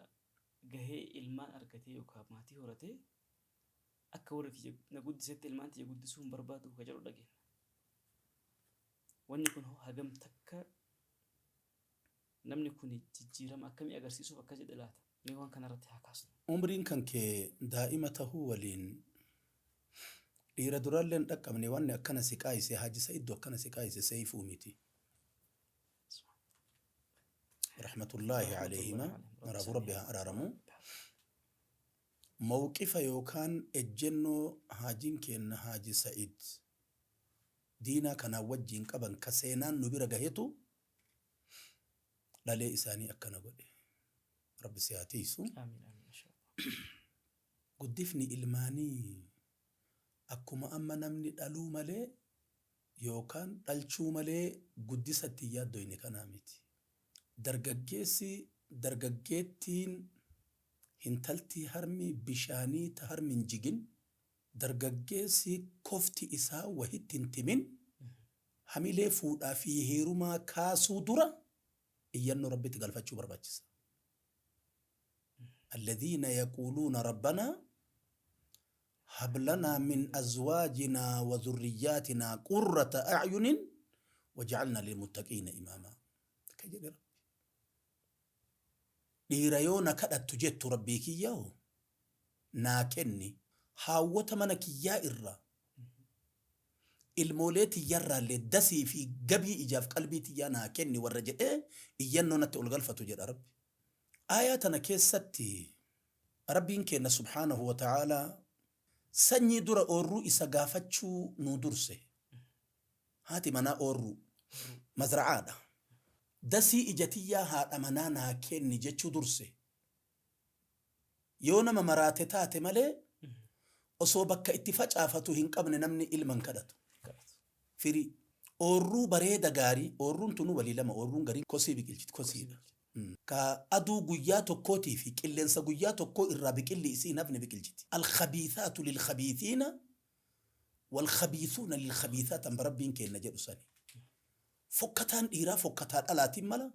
gahee ilmaan argatee yookaan maatii horatee akka warra na guddisetti ilmaan tiyya guddisuu hin barbaadu ka jedhu dhageenya. Wanni kun hagam takka namni kun jijjiirama akkamii agarsiisuuf akka jedhe laata? Mee waan kanarratti haa kaasnu. Umriin kan kee daa'ima tahuu waliin dhiira duraallee hin dhaqqabne wanni akkana si qaayise haajisa iddoo akkana si qaayise seeyifuu miti. Rahmatullaahi alayhima maraafuu rabbi haa araaramu. موقف يوكان الجنو هاجين كين هاجي سعيد دينا كان وجين كبن كسينان نبير جهتو لا لي إساني أكنا قولي رب سياتيسو آمين آمين إن شاء الله قدفني إلماني أكما أما نمني دلو ملي يوكان دلشو ملي قدسة تياد دويني كناميتي درجاجيسي dargaggeettiin hintaltii harmi bishaanii ta harmi hin jigin dargaggeessi kofti isaa wahitti hin timin hamilee fuudhaa fi heerumaa kaasuu dura iyyannoo rabbitti galfachuu barbaachisa. الذين يقولون ربنا هب لنا من أزواجنا وذرياتنا قرة أعين وجعلنا للمتقين إماما. كجد ربي dhiirayoona kadhattu jettu rabbii kiyyaa'u naa kenni haawwata mana kiyyaa irraa ilmoolee tiyyarraallee dasii fi gabii ijaaf qalbii tiyyaa naa kenni warra jedhee iyyannoo natti ol galfatu jedha rabbi. Aayaa tana keessatti rabbiin kenna subhaanahu wa ta'aalaa sanyii dura oorruu isa gaafachuu nu durse. Haati manaa oorruu mazra'aadha. Dasii ijatiyyaa haadha manaa naa kenni jechuu durse. Yoo nama maraate taate malee osoo bakka itti facaafatu hin qabne namni ilman kadhatu. Firii oorruu bareeda gaarii oorruun tunu walii lama oorruun garii kosii biqilchiti kosiidha. Ka aduu guyyaa tokkootii fi qilleensa guyyaa tokkoo irraa biqilli isii nafni biqilchiti. Al-khabiithaatu lil-khabiithiina wal-khabiithuuna lil-khabiithaat hamba rabbiin kenna jedhu sani. Fokkataan dhiiraa fokkataa dhalaatiin mala.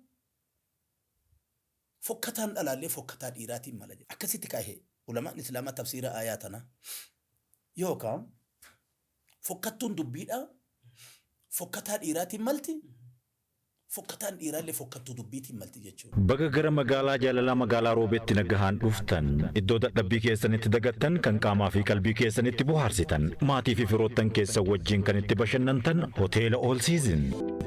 Fokkataan dhalaallee fokkataa dhiiraatiin mala jedha. Akkasitti kaahee ulamaan islaamaa tafsiira aayaa tana yookaan fokkattuun dubbiidhaa fokkataa dhiiraatiin malti. Fokkataan dhiiraallee fokkattuu dubbiitiin malti jechuudha. Baga gara magaalaa jaalalaa magaalaa Roobeetti nagahaan dhuftan iddoo dadhabbii keessanitti dagattan kan qaamaa fi qalbii keessanitti bohaarsitan maatii fi firoottan keessan wajjin kan itti bashannantan hoteela All Season.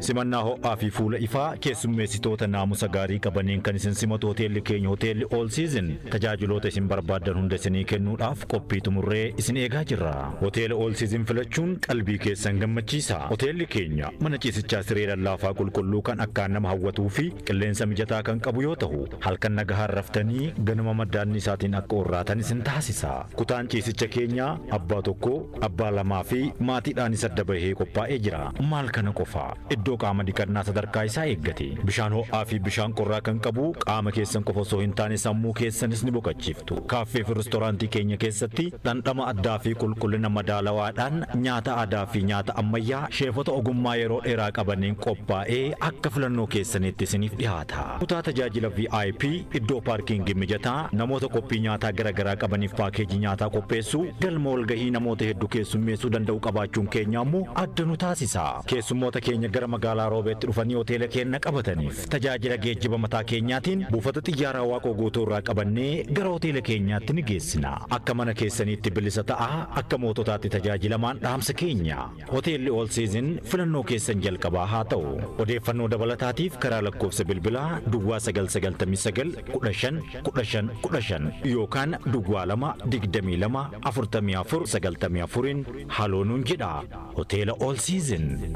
Simannaa ho'aa fi fuula ifaa keessummeessitoota naamusa gaarii qabaniin kan isin simatu hoteelli keenya hoteelli All Season tajaajiloota isin barbaadan hunda isinii kennuudhaaf qophii xumurree isin eegaa jirra. Hoteela All Season filachuun qalbii keessan gammachiisa. Hoteelli keenya mana ciisichaa siree lallaafaa qulqulluu kan akkaan nama hawwatuu fi qilleensa mijataa kan qabu yoo ta'u halkan nagahaan raftanii ganama maddaanni isaatiin akka orraatan isin taasisa. Kutaan ciisicha keenyaa abbaa tokko abbaa lamaa fi maatiidhaan isa adda bahee qophaa'ee jira. Maal kana qofa iddoo qaama dhiqannaa sadarkaa isaa eeggate bishaan ho'aa fi bishaan qorraa kan qabu qaama keessan qofa osoo hin taane sammuu keessanis ni boqochiiftu. Kaaffee fi reestooraantii keenya keessatti dhandhama addaa fi qulqullina madaalawaadhaan nyaata aadaa fi nyaata ammayyaa sheefota ogummaa yeroo dheeraa qabaniin qophaa'ee akka filannoo keessanitti isiniif dhiyaata. Kutaa tajaajila VIP iddoo paarkiingii mijataa namoota qophii nyaataa garaagaraa qabaniif paakeejii nyaataa qopheessuu galma walgahii namoota hedduu keessummeessuu danda'u qabaachuun keenya immoo adda nu taasisa. Keessummoota keenya gara magaalaa Roobeetti dhufanii hoteela keenya qabataniif tajaajila geejjiba mataa keenyaatiin buufata xiyyaaraa Waaqoo guutuu irraa qabannee gara hoteela keenyaatti ni geessina. Akka mana keessaniitti bilisa ta'a akka moototaatti tajaajilamaan dhaamsa keenya. Hoteelli All Season filannoo keessan jalqabaa haa ta'u. Odeeffannoo dabalataatiif karaa lakkoofsa bilbilaa Duwwaa 999 yookaan Duwwaa 222 haloonuun jedha. Hoteela All Season.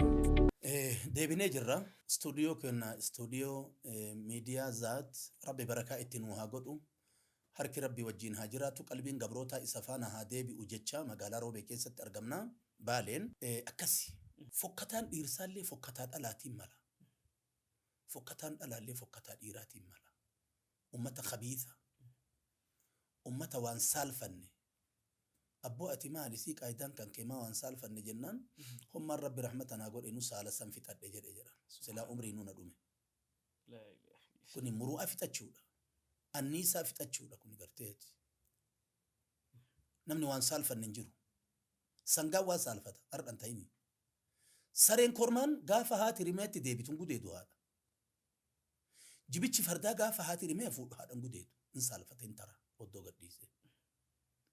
Deebinee jirra. Stuudiyoo keenya stuudiyoo miidiyaa zaat rabbi barakaa itti nuu haa godhu. Harki rabbi wajjin haa jiraatu qalbiin gabrootaa isa faana haa deebi'u jecha magaalaa Roobee keessatti argamna. Baaleen akkasi. Fokkataan dhiirsaallee fokkataa dhalaatiin mala. Fokkataan dhalaallee fokkataa dhiiraatiin mala. Ummata khabiitha. Ummata waan saalfanne. Abboo ati maali sii qaayidaan kan keemaa waan saalfanne jennaan hommaan rabbi rahmatan haa godhe nu saala san fixadhe jedhe jedhan. Silaa umrii nuna dhume. Kuni muru'aa fixachuudha. Anniisaa fixachuudha kuni garteeti. Namni waan saalfanne hin jiru. Sangaan waan saalfata har'an ta'ini. Sareen kormaan gaafa haati rimeetti deebituun gudeedu haadha. Jibichi fardaa gaafa haati rimee fuudhu haadhan gudeedu. In saalfata hin tara oddoo gadhiise.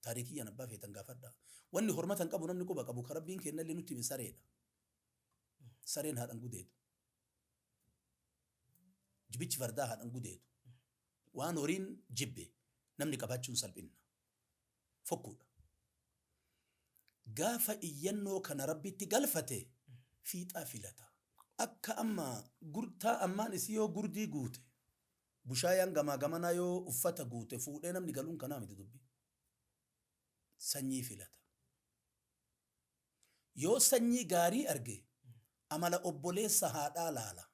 Taarikii yan abbaa feetan gaafadha. Wanni hormatan qabu namni quba qabu karabbiin kennallee nutti hime sareedha. Sareen haadhan gudeedu. Jibichi fardaa haadhan gudeedu. Waan horiin jibbe namni qabaachuun salphinna. Fokkuudha. Gaafa iyyannoo kana rabbitti galfate fiixaa filata. Akka amma gurtaa ammaan isii yoo gurdii guute bushaayaan gamaa gamanaa yoo uffata guute fuudhee namni galuun kanaa miti dubbi. Sanyii filata. Yoo sanyii gaarii arge amala obboleessa haadhaa laala.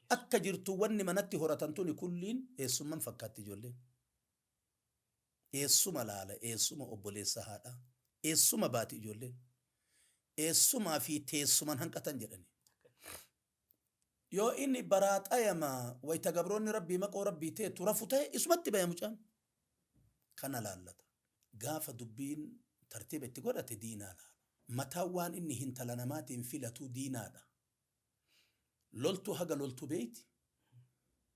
akka jirtu wanni manatti horatan tuni kulliin eessumman fakkaatti ijoolleen. Eessuma laala, eessuma obboleessa haadha, eessuma baati ijoolleen. Eessumaa fi teessuman hanqatan jedhani. Yoo inni baraaxayama wayita gabroonni rabbii maqoo rabbii teetu rafu ta'e isumatti baya mucaan. Kana laallata. Gaafa dubbiin tartiiba itti godhate diinaa laala. Mataan waan inni hintala namaatiin filatu diinaadha. Loltu haga loltu beeyti.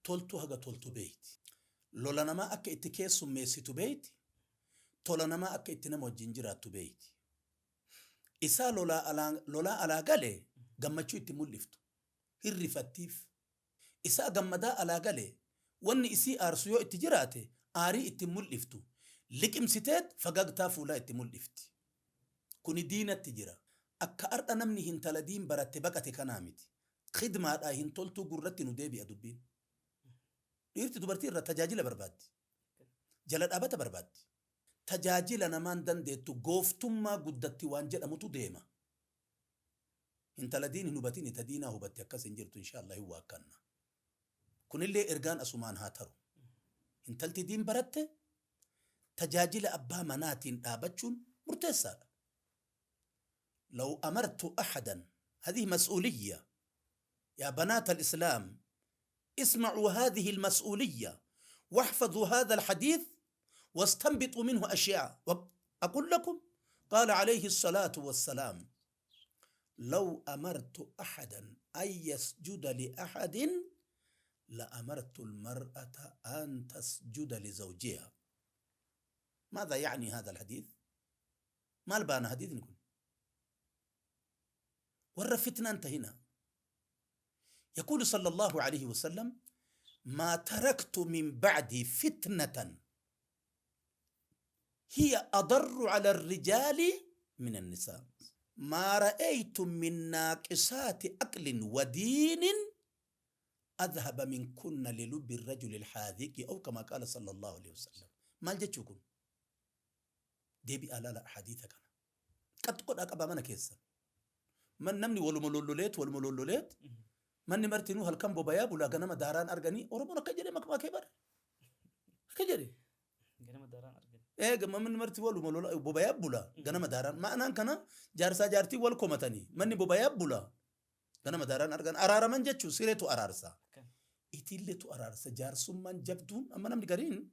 Toltu haga toltu beeyti. Lola namaa akka itti keessummeessitu beeyti. Tola namaa akka itti nama wajjin jiraattu beeyti. Isaa lolaa alaa galee gammachuu itti mul'iftu. Hirrifattiif. Isaa gammadaa alaa galee wanni isii aarsu yoo itti jiraate aarii itti mul'iftu. Liqimsiteet fagagtaa fuulaa itti mul'ifti. Kuni diinatti jira. Akka ardha namni hintala diin baratte baqate kanaa miti. Khidmaadhaa hin toltuu gurratti nu deebi'a dubbiin. Dhiirti dubartii irra tajaajila barbaaddi. Jala dhaabata barbaaddi. Tajaajila namaan dandeettu gooftummaa guddatti waan jedhamutu deema. Hintala diin hin hubatin ita diinaa hubatti akkas hin jirtu inshaallah hin waakkanna. Kunillee ergaan asumaan haa taru. Hintalti diin baratte tajaajila abbaa manaatiin dhaabachuun murteessaadha. لو أمرت أحدا هذه مسؤولية يا بنات الإسلام اسمعوا هذه المسؤولية واحفظوا هذا الحديث واستنبطوا منه أشياء أقول لكم قال عليه الصلاة والسلام لو أمرت أحدا أن يسجد لأحد لأمرت المرأة أن تسجد لزوجها. ماذا يعني هذا الحديث؟ ما البان حديث نقول ورفتنا أنت هنا. يقول صلى الله عليه وسلم ما تركت من بعدي فتنة هي أضر على الرجال من النساء ما رأيت من ناقصات أكل ودين أذهب من كن للب الرجل الحاذق أو كما قال صلى الله عليه وسلم. ما الجتشكم ديبي ألا حديثك أنا قد قد أقبى من كيسا من نمني والملولولات من نمرتنو هل كم بوباياب ولا غنم داران أرغني وربنا كجري مكما كبر كجري غنم داران أرغني إيه من نمرتي والملول بوباياب ولا غنم داران ما أنا كنا جارسا جارتي والكومتاني من بوباياب ولا غنم داران أرغن أرار من جتشو سيرتو أرارسا إتيلتو أرارسا جارسوم من جبتون أما نمني قرين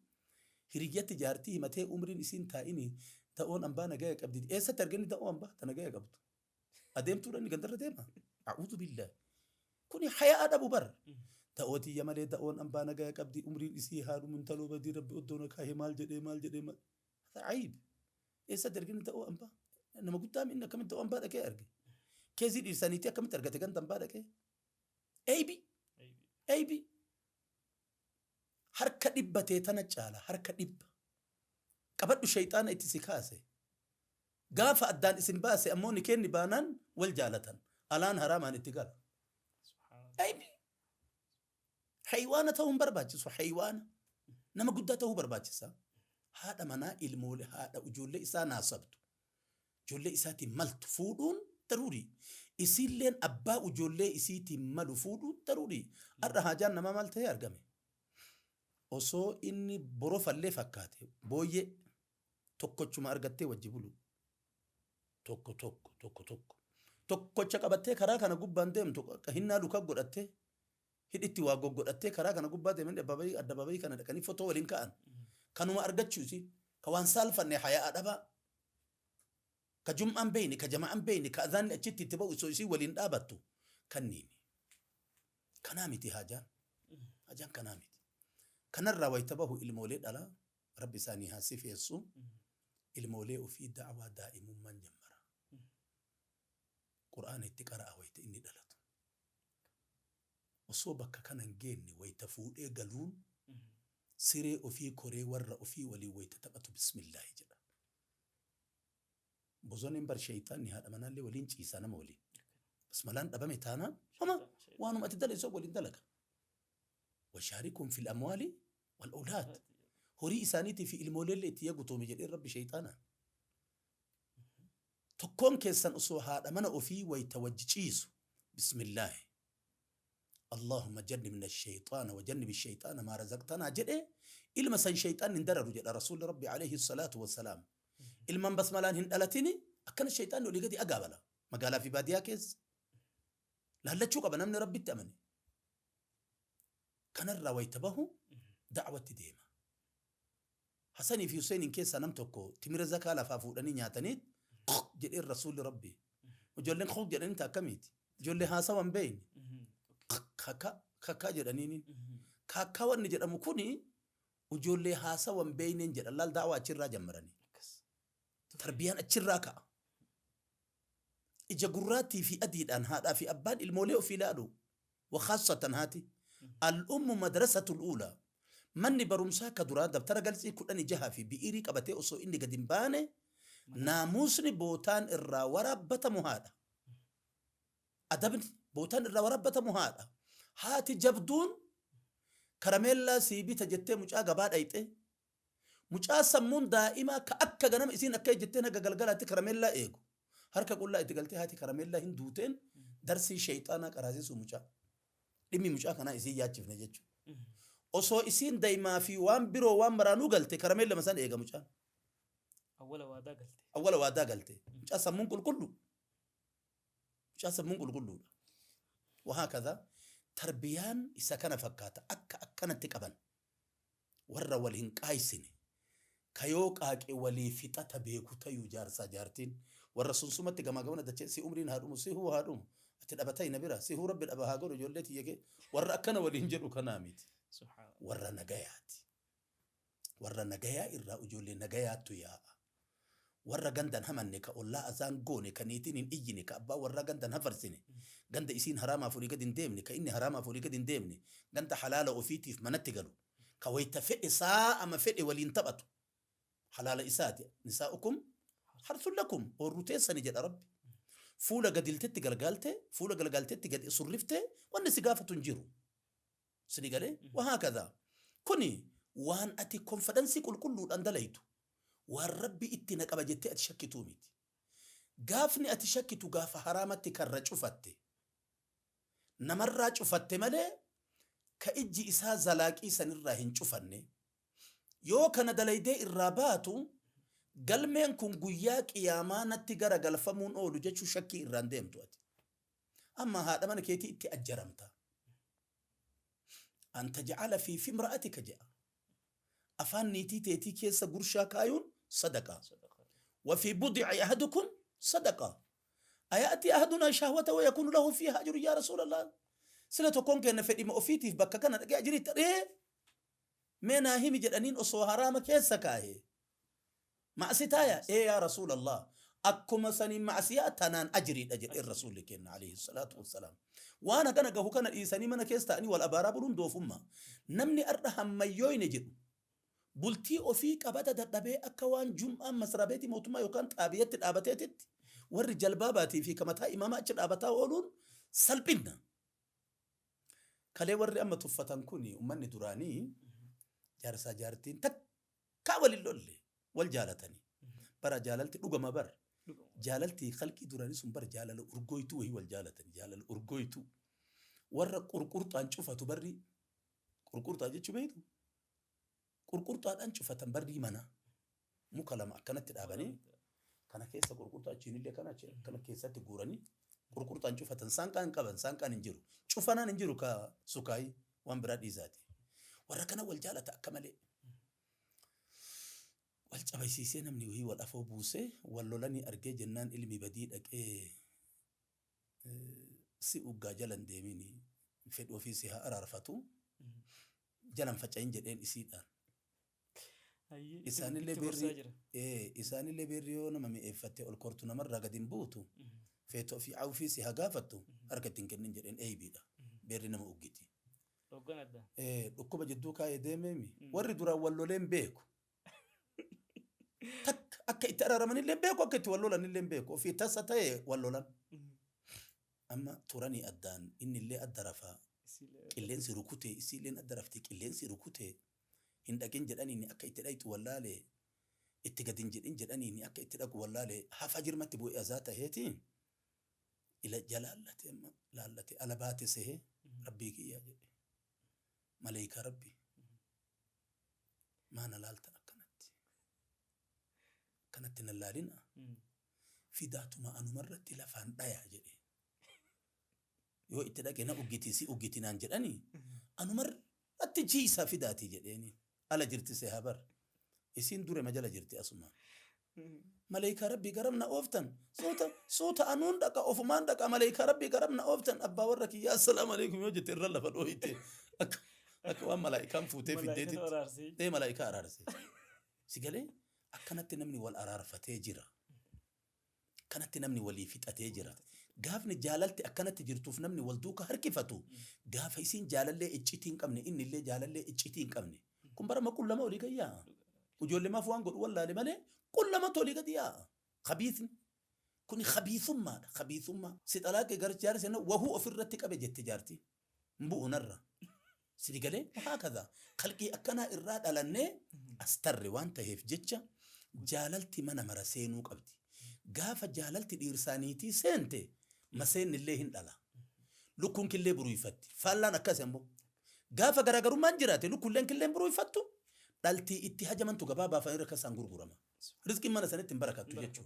هريجيات جارتي متى عمرين إسين تايني تاون أمبانا جايك أبدي إيه سترجعني تاون أمبا تنا جايك أبدو أديم تورني قدر ديما أعوذ بالله كوني حياة أبو بر تأوتي يمالي تأون أمبانا جايك أبدي عمرين إسي هارو من تلو بدي ربي أدونك هاي مال جدي هذا عيب إيه سترجعني تاون أمبا أنا ما قلت إنك كم تاون أمبا دكير أرجع كذي الإنسانية كم ترجع كان أمبا دكير أيبي harka dhibbatee tana caala harka dhibba qabadhu shayxaana itti si kaase gaafa addaan isin baase ammoo ni kenni baanaan wal jaalatan alaan haraamaan itti gala aybi haywaana ta'uun barbaachisu haywaana nama guddaa ta'uu barbaachisa haadha manaa ilmoolee haadha ijoollee isaa naasabdu ijoollee isaatiin maltu fuudhuun daruuri isiilleen abbaa ijoollee isiitiin malu fuudhuun daruuri har'a haajaan namaa maal ta'ee argame osoo inni borofallee fakkaate booyyee tokkochuma argattee wajji bulu tokkocha qabattee karaa kana gubbaan deemtu hinnaa luka godhattee hidhitti waa goggodhattee karaa kana gubbaa deeman adda babayii kana dhaqanii fotoo waliin ka'an kanuma argachuusi ka waan saalfanne hayaa dhabaa ka jum'aan beeyni ka jama'aan beeyni ka adhaanni achitti itti ba'u isoo isii waliin dhaabattu kanniini kanaa miti haajaan kanaa miti kanarraa wayta bahu ilmoolee dhalaa rabbi isaanii haa sifeessu ilmoolee ofii da'awaa daa'imummaan jammara qur'aana itti qara'a wayta inni dhalatu osoo bakka kanan geenne wayta fuudhee galuun siree ofii koree warra ofii walii wayta taphatu bismillaahi jedha bozonin bar shayxaanni haadha manaallee waliin ciisaa nama waliin bismalaan dhabame taanaan homa waanuma ati dala isoo waliin dalaga وشاركهم في الأموال والأولاد هوري إسانيتي في المولى اللي تيجوا مجدين ربي شيطانا تكون كيسان أصوها أمانة أفي ويتوجيسو بسم الله اللهم جنبنا الشيطان وجنب الشيطان ما رزقتنا جده إلما سن شيطان ندرر جد رسول ربي عليه الصلاة والسلام إلما بس ملان هندلتني أكن الشيطان اللي قد أقابله مقالا في باديا كيس لا تشوك أبنا من ربي التأمني كان الرويت به دعوة ديما حسني في حسين كيس نمتكو تمر زكاة لفافودني نياتنيت جد الرسول ربي وجولين خوك جد انت كميت جولي هاسا وان kaka jedhaniin kaka wanni jedhamu kuni ijoollee haasawan beeynen jedha laal daawaa achirraa jammaranii tarbiyaan achirraa ka'a ija gurraattii fi adiidhaan haadhaa fi abbaan ilmoolee ofii ilaalu wakhaasatan haati al'ummu madrasatul uulaa manni barumsaa ka duraa dabtara galsii 16 fi bi'irii qabatee osoo inni gadi hin baane naamusni bootaan irraa waraabbatamu haadha adabni bootaan irraa waraabbatamu haadha haati jabduun karameellaa siibita jettee mucaa gabaa dhayxe mucaa sammuun daa'imaa ka akka ganama isiin akka jettee naga galgalaatti karameellaa eegu harka qullaa itti galtee haati karameellaa hin duuteen darsii shayxaanaa qaraasisu mucaa dhimmi mucaa kanaa isiin yaachifne jechuudha osoo isiin daa'imaa fi waan biroo waan maraanuu galte karameella masan eega mucaan awwala waadaa galte mucaa sammuun qulqullu mucaa sammuun qulqulluudha وهكذا تربيان إسكان فكاتا أكنت قبن ورا والهن قايسني كيوك آكي ولي فتاة بيكو تيو جارسا جارتين والرسول سمت كما قونا دا سي أمرين هادوم سيهو هادوم أتدابتاي نبرا سيهو رب الأبا هاقول جولتي يكي ورا أكنا والهن جلو كناميت ورا نقايات ورا نقايا إرا أجولي نقايات يا warra gandan hamanne ka olla azan gone ka nitin ijine ka abba warra gandan hafarsine ganda isin harama furi gadin demne ka inni harama furi gadin demne ganda halala ofitif manatigalu ka wayta fi isaa ama fi walin tabatu halala isati nisaukum harthul lakum urutesani jada rabbi fula gadiltetti galgaltetti gad surrifte wanni sigafatun jiru sinigale wa hakaza kuni wan ati confidence kullu dandalaytu والربي اتنا قبجتي اتشكتو ميت غافني اتشكتو غاف حرامتي كرچو فتي نمرا چفتي ملي كاجي اسا زلاقي سنراهن چفني يو كان دليدي الراباتو قلمين كن غيا قياما نتي غرا غلفمون اولو جچو شكي رانديم توات اما هذا من كيتي اتي اجرمتا ان تجعل في امراتك جاء افان نيتي تيتي كيس غرشا كايون صدقة وفي بضع أحدكم صدقة أيأتي أحدنا شهوة ويكون له فيها أجر يا رسول الله سلتكون كأن في أوفيتي بكا كان أجري تريه منا هم جدانين أصو حرام كيسا كاهي مع ستايا إيه يا رسول الله أكما سنين معسيا تنان أجر الرسول لكينا عليه الصلاة والسلام وانا كان قهو كان إيساني من كيستاني والأبارابلون دوفما نمني أرهم ميوين جد بلتي أوفيك أبدا دبي أكوان جمعة مسرابيتي موتما يوكان تابيت الأبتيت والرجال باباتي في كمتا إماما أجل أبتا أولون سلبنا كالي ورّي أما تفتن كوني أماني دراني جارسا جارتين تك كاولي اللولي والجالتني برا جالتي لغما بر جالتي خلقي دراني سنبر جالل أرغويتو وهي والجالتني جالل أرغويتو ورّا قرقرطان شوفتو بري قرقرطان جيتشو بيتو قرقرطان شوفتن بري منا مكالما كانت تدابني كان كيسا قرقرطان جيني اللي كان كيسا تقوراني قرقرطان شوفتن سانكان كبن سانكان ننجرو شوفنا ننجرو كسوكاي وان براد إزاتي ورّا كان والجالة أكملي والجبايسيسي نمني وهي والأفو بوسي واللولاني أرقى جنان إلمي بديد أكي سيؤقا جلن ديميني فيد وفيسيها أرارفتو جلن فجعين جدين إسيدان إساني اللي بيريو نمامي إفتي والكورتو نمرة قدين بوتو فيتو في عوفيسيها قافتو أركتين كنين جدين أي بيدا بيري نمو أقيتي لكوبا جدوكا يديميمي ورّي درا واللولين بيكو تك أكا إتأرار من اللين بيكو أكا تولولا اللين بيكو في تاسة واللولا أما توراني أدان إن اللي أدرفا اللين سيروكوتي إسي اللين أدرفتك اللين سيروكوتي هندقين جداني إني أكا إتلايت واللالي إتقادين جداني إني أكا إتلاك واللالي حفاجر ما تبوي أزاتا هيتين إلى جلالتي لالتي ألباتي سيه ربي كي يا جدي ملايكة ربي ما نلالت كانت نلالنا في ذات ما أنا مرة لفان دايا جدي يو اتلاقينا أوجيتي أوجيتي نانجراني أنا مرة أتجيسا في ذاتي جديني على جرتي سهبر يسين دور مجال جرتي أسمع ملايكة ربي قربنا أوفتن صوت أنون دكا أوفمان دكا ملايكة ربي قربنا أوفتن أبا ورك يا السلام عليكم يوجد الرلا فالوهيتي أكوان ملايكة فوتي في الديت دي ملايكة أرارسي سيقالي أكنت نمني والأرار فتيجرا كانت نمني واللي فيت أتيجرا قافني جاللتي أكنت جرتوف نمني والدوكا هركفتو قاف يسين جالل لي إجتين كمني إني اللي جالل لي إجتين كمني كم برا ما كل ما أوليك إياه وجول ما فوان قول والله لمالي كل ما تولي قد يا خبيث كوني خبيث ما ستلاك جرت جارس إنه وهو في الرتك أبي جت تجارتي مبو نرى سيدي وهكذا خلقي أكنا إراد على النه أستر وانت هيف جتة جاللتي منا مرسينو قبدي قاف جاللتي الإرسانيتي سنتي مسين اللي هندلا لكون كل برويفتي فلا نكاسم بو قاف غرغرو منجراتي لكون كل برويفتو دالتي اتهاج من تجبابا فإنك سانغور غرما رزق ما نسنت بركة تجتشو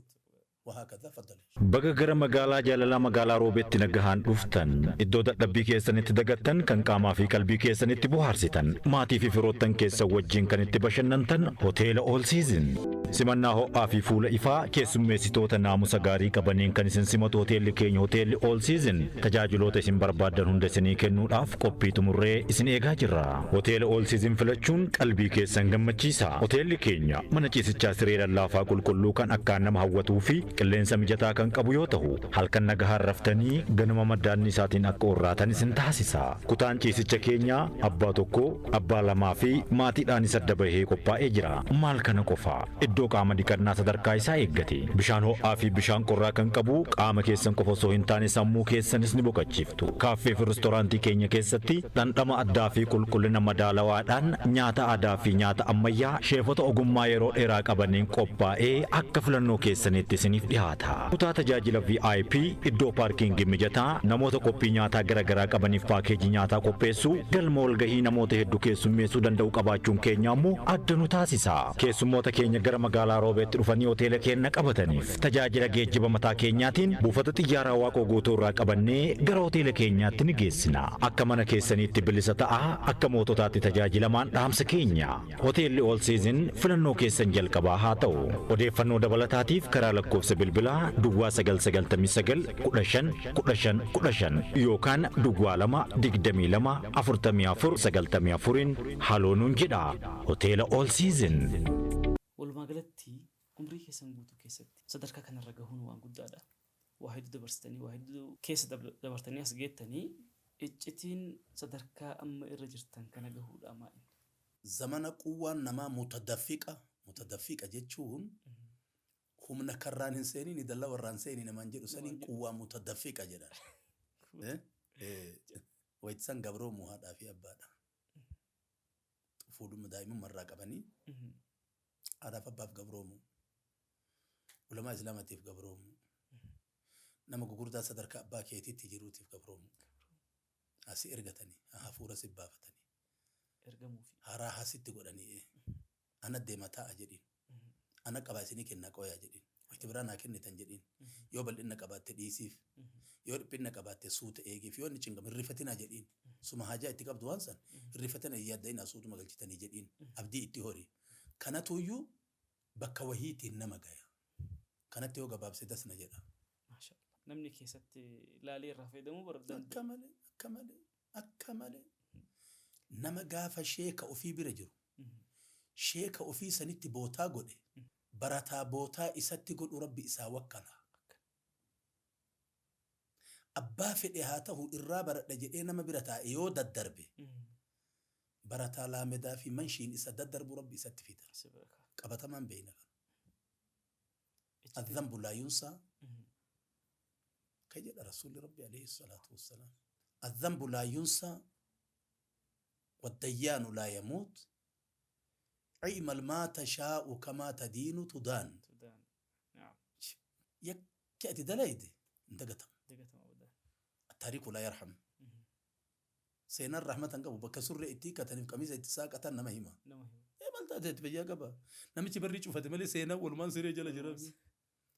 وهكذا فضل Baga gara magaalaa jaalalaa magaalaa roobeetti nagahaan dhuftan iddoo dadhabbii keessanitti dagattan kan qaamaa fi qalbii keessanitti bohaarsitan maatii fi firoottan keessa wajjin kan itti bashannantan hoteela All Season simannaa ho'aa fi fuula ifaa keessummeessitoota naamusa gaarii qabaniin kan isin simatu hoteelli keenya hoteelli All Season tajaajiloota isin barbaadan hunda isinii kennuudhaaf qophii xumurree isin eegaa jirra hoteela All Season filachuun qalbii keessan gammachiisa hoteelli keenya mana ciisichaa siree lallaafaa qulqulluu kan akkaan nama hawwatuu fi qilleensa mijataa kan qabu yoo ta'u halkan nagahaan raftanii ganama maddaanni isaatiin akka orraatan isin taasisa kutaan ciisicha keenya abbaa tokko abbaa lamaa fi maatiidhaan isa dabahee qophaa'ee jira maal kana qofa iddoo qaama dhiqannaa sadarkaa isaa eeggate bishaan ho'aa fi bishaan qorraa kan qabu qaama keessan qofa osoo hin taane sammuu keessanis ni boqochiiftu kaaffee fi reestooraantii keenya keessatti dhandhama addaa fi qulqullina madaalawaadhaan nyaata aadaa fi nyaata ammayyaa sheefota ogummaa yeroo dheeraa qabaniin qophaa'ee akka filannoo keessanitti isiniif dhihaata. Kutaa tajaajila VIP iddoo paarkiingii mijataa namoota qophii nyaataa garaa qabaniif paakeejii nyaataa qopheessuu galma walgahii namoota hedduu keessummeessuu danda'u qabaachuun keenya immoo adda nu taasisa. Keessummoota keenya gara magaalaa roobeetti dhufanii hoteela keenya qabataniif tajaajila geejjiba mataa keenyaatiin buufata xiyyaaraa waaqoo guutuu irraa qabannee gara hoteela keenyaatti ni geessina. Akka mana keessaniitti bilisa ta'a akka moototaatti tajaajilamaan dhaamsa keenya. Hoteelli All Season filannoo keessan jalqabaa haa ta'u. Odeeffannoo dabalataatiif karaa lakkoofsa bilbilaa duwwaa 999 yookaan duwwaa 222 haloonuun jedha hoteela All Season. Walumaa galatti umrii keessan guutuu keessatti sadarkaa kanarra gahuun waan guddaadha. Waa hedduu dabarsitanii waa hedduu keessa dabartanii as geettanii iccitiin sadarkaa amma irra jirtan kana gahuudha maali? Zamana quwwaan namaa mutadaffiqa jechuun humna karraan hin seeni ni dalla warraan seeni namaan jedhu saniin quwwaa mutadaffiqa jedhan. Wayitsan gabroo muhaadhaa fi abbaadha. Fuudhuma daa'imman marraa qabanii haadhaaf abbaaf gabroomu. Ulamaa islaamatiif gabroomu. Nama gugurdaa sadarkaa abbaa keetiitti jiruutiif gabroomu. Asii ergatanii hafuura si baafatanii. Haraa hasitti godhanii ana deema taa'a jedhin. Ana qabaa isinii kennaa qoyaa jedhin. Wayti biraa naa kennitan jedhin. Yoo bal'inna qabaatte dhiisiif. Yoo dhiphinna qabaatte suuta eegiif. Yoo inni cingame hirrifatinaa jedhin. Suma haajaa itti qabdu waan san hirrifatana yaaddainaa suutuma galchitanii jedhin. Abdii itti horii. Kanatuyyuu bakka wahiitiin nama gaya. Kanatti yoo gabaabse dasna jedha. Namni keessatti laalee irraa fayyadamuu barbaadu. Akka malee. Nama gaafa sheeka ofii bira jiru. Sheeka ofii sanitti bootaa godhe. Barataa bootaa isatti godhu rabbi isaa wakkala. Abbaa fedhe haa ta'u irraa baradha jedhee nama bira taa'e yoo daddarbe. Barataa laamedaa fi manshiin isa daddarbu rabbi isatti fida. Qabatamaan beeyna kan. الذنب لا ينسى كجد رسول ربي عليه الصلاة والسلام الذنب لا ينسى والديان لا يموت عيمل ما تشاء كما تدين تدان نعم يكأتي دلايدي انت قتم التاريخ لا يرحم سينا الرحمة قبو بكسر إتي كتنف قميص اتساق أتنا مهمة nama himu إيه مالتا تتبجا قبا نمي تبري شوفة مالي سينا والمان سيري جلا جرا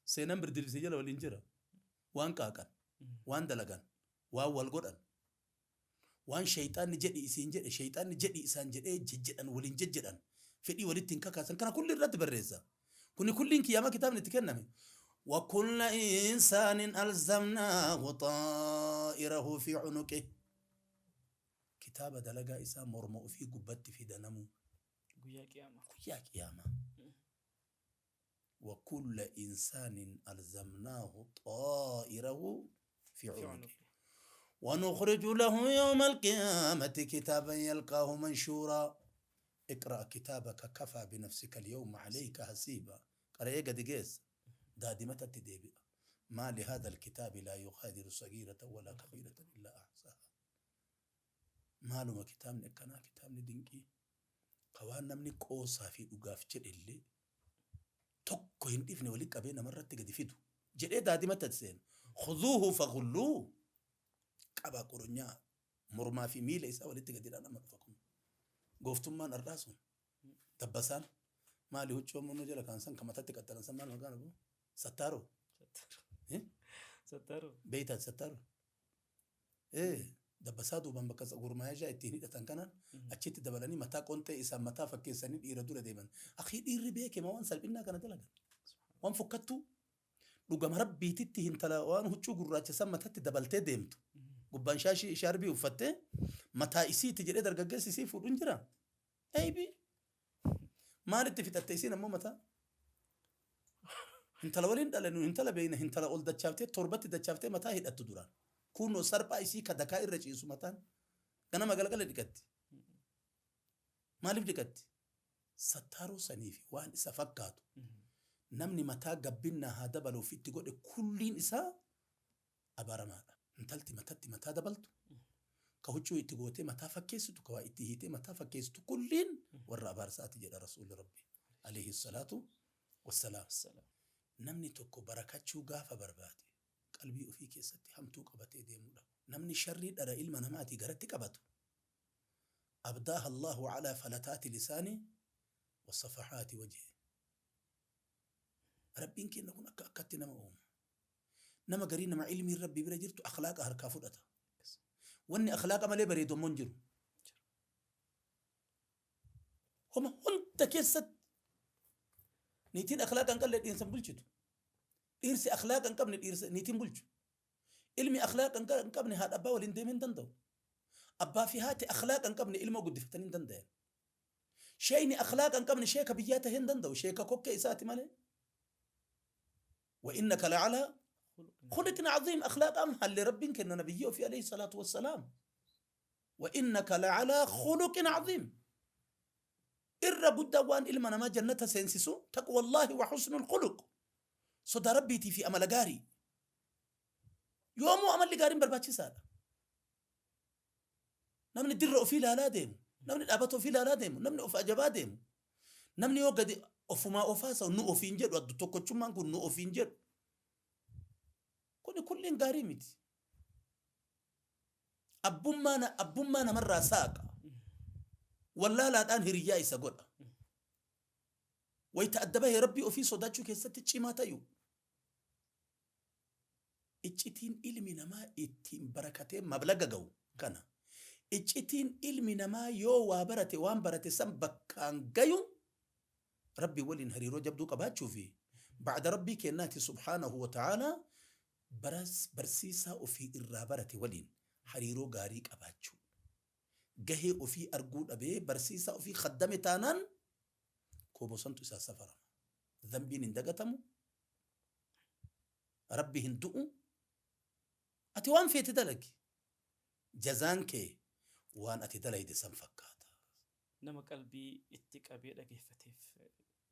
سينا بردل سيجلا والإنجرا وان كاكن وان دلقان وان والقران وان شيطان جدي إسين شيطان جدي إسان جدي جدًا ولين جدًا فدي ولتين كاسن كان كل الرد بريزا كل إنك يا ما كتاب نتكلم وكل إنسان ألزمناه طائره في عنقه كتاب دلقا إسا مرمو في قبت في دنمو guyyaa qiyaamaa يا قيامة وكل إنسان ألزمناه طائره في fi عنقه unuqi ونخرج له يوم القيامة كتابا يلقاه منشورا اقرأ كتابك كفى بنفسك اليوم عليك حسيبا قرأي قد قيس دادمة التديبئة ما لهذا الكتاب لا يغادر صغيرة ولا كبيرة إلا أحصاها معلومة كتاب نكنا كتاب ندنكي قوان نمني قوصا في أقاف جد اللي تقو هندفني وليك أبينا مرة قد فيدو جد دادمة تدسين خذوه فغلوه قبا قرنيا مرما في ميل إسا وليت قد أنا مرفقون قفتم ما نراسون تبسان ما لي هو منو جل كان سان كما تتك ترى سان ما كان أبو ستارو إيه sattaru بيتا ستارو إيه دبساتو بمبكس قرما جاء تيني تنكنا أشيت دبلاني متى كنت إسا متى فكيسني يردور دايما أخي يربيك ما وان سلبنا كانت لك وان فكتو لقام ربي تتي هنتلا وان هو تشو قراج سما تتي دبلتي ديمتو قبان شاشي شاربي وفتة متى إسي تجري درجة إسي فورن جرا أي بي ما رت في تتيسين أمو متى هنتلا ولين دلنا هنتلا بينه هنتلا أول دشافتة تربتي دشافتة متى هيد أتدوران كونو سربا إسي كدكاء الرجيم سمتان أنا ما قال دكتي ما لي دكتي ستارو سنيفي وان سفكاتو نمني متى قبلنا هذا بلو في تقول كلين إسا أبارما انتلتي متى دبلتو كهوجو يتقوتي متى فكيستو كوا إتهيتي متى فكيستو كلين ورا بارسات جل رسول ربي عليه الصلاة والسلام السلام نمني تكو بركات شو قافة برباتي قلبي أفي كيستي همتو قبتي ديمو نمني شري درا إلما نماتي قرتي قبتو أبداها الله على فلتات لساني وصفحات وجهي ربين كي نكون أكدت نما نما قرين نما علمي ربي برجرت أخلاق هركا فدتا واني أخلاق مالي بريدو منجر هما هنت كيست نيتين أخلاق أنقل الإنسان بلجتو إرسي أخلاق أنقل الإرسي نيتين بلجو علمي أخلاق أنقل هذا أبا ولين ديمين دندو أبا في هاتي أخلاق أنقل علمه قد فتنين دندين شيني أخلاق أنقل شيكا بياتا هين دندو شيكا كوكا إساتي مالي وإنك لعلى خلق عظيم أخلاق أمها اللي ربك إن نبيه في عليه الصلاة والسلام وإنك لعلى خلق عظيم إر بد وان إلما ما جنة سينسسو تقوى الله وحسن الخلق صدى ربيتي في أمل قاري يومو أمل قاري برباتي سادة نمني الدر في لا ديمو نمني الأبطو في لا ديمو نمني أف أجبا ديمو نمني يوغدي أفما أفاسا ونو أفينجر ودو توكو تشمانكو نو أفينجر كل غاري ميتي أبوما مرة ساقا والله لا تان هريا يسقط ويتأدبه ربي وفي صداتشو كيستي تشيماتا يو إجتين إلمي نما إتين بركتين مبلغ كان إجتين إلمي نما يو وابرتي وانبرتي سنبكان غيون ربي ولين هريرو جبدو قباتشو فيه بعد ربي كيناتي سبحانه وتعالى برسيسا وفي الرابرة ولين حريرو غاريك أباتشو جهي وفي أرجود أبي برسيسا وفي خدمة تانان كوبو سنتو إسا سفر ذنبي نندقتمو ربي هندؤو أتوان في تدلك جزانك وان أتدلي دي سنفكاتا nama qalbii itti qabee dhageeffateef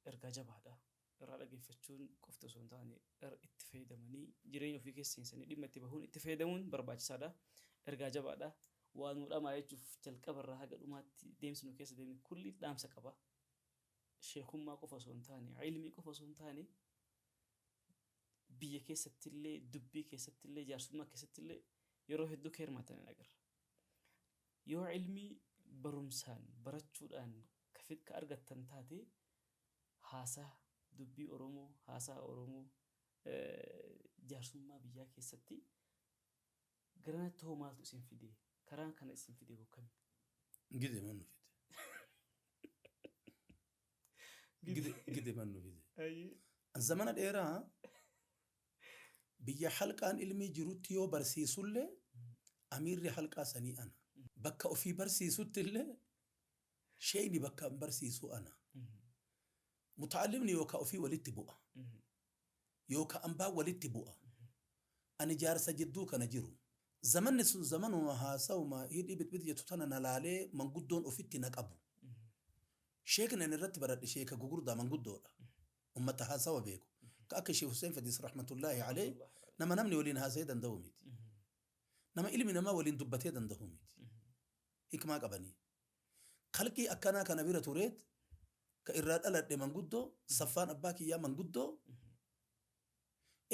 ergaa jabaadha. Irraa dhageeffachuun qofti osoo hin taane itti fayyadamanii jireenya ofii keessa seensanii dhimma itti bahuun itti fayyadamuun barbaachisaadha. Ergaa jabaadha. Waan nuudhamaa jechuuf jalqaba irraa haga dhumaatti deemsinu keessa deemni kulli dhaamsa qaba. Sheekummaa qofa osoo hin taane, ilmii qofa osoo hin taane biyya keessattillee, dubbii keessattillee, jaarsummaa keessattillee yeroo hedduu keermatan agarra. yoo ilmii barumsaan barachuudhaan ka argattan taate haasaa dubbii Oromoo haasaa Oromoo jaarsummaa biyyaa keessatti garanatti hoo maaltu isin fide karaan kana isin fide bokkami gide man fide gide man fide zamana dheeraa biyya halqaan ilmii jirutti yoo barsiisullee amiirri halqaa sanii ana bakka ofii barsiisutti illee sheeyni bakka hin barsiisu ana mutaallimni yookaan ofii walitti bu'a yookaan ambaa walitti bu'a ani jaarsa jidduu kana jiru zamanni sun zamanuma haasawuma hidhii bitbit jettu tana nalaalee manguddoon ofitti na qabu sheekni ani irratti baradhe sheeka gugurdaa manguddoodha ummata haasawa beeku ka akka sheekh Hussein Fadis rahmatullahi alayhi nama namni waliin haasa'ee danda'u miti nama ilmi namaa waliin dubbatee danda'u miti hikmaa qabanii kalqii akkanaa kana bira tureet ka irraa dhaladhe manguddoo saffaan abbaa kiyyaa manguddoo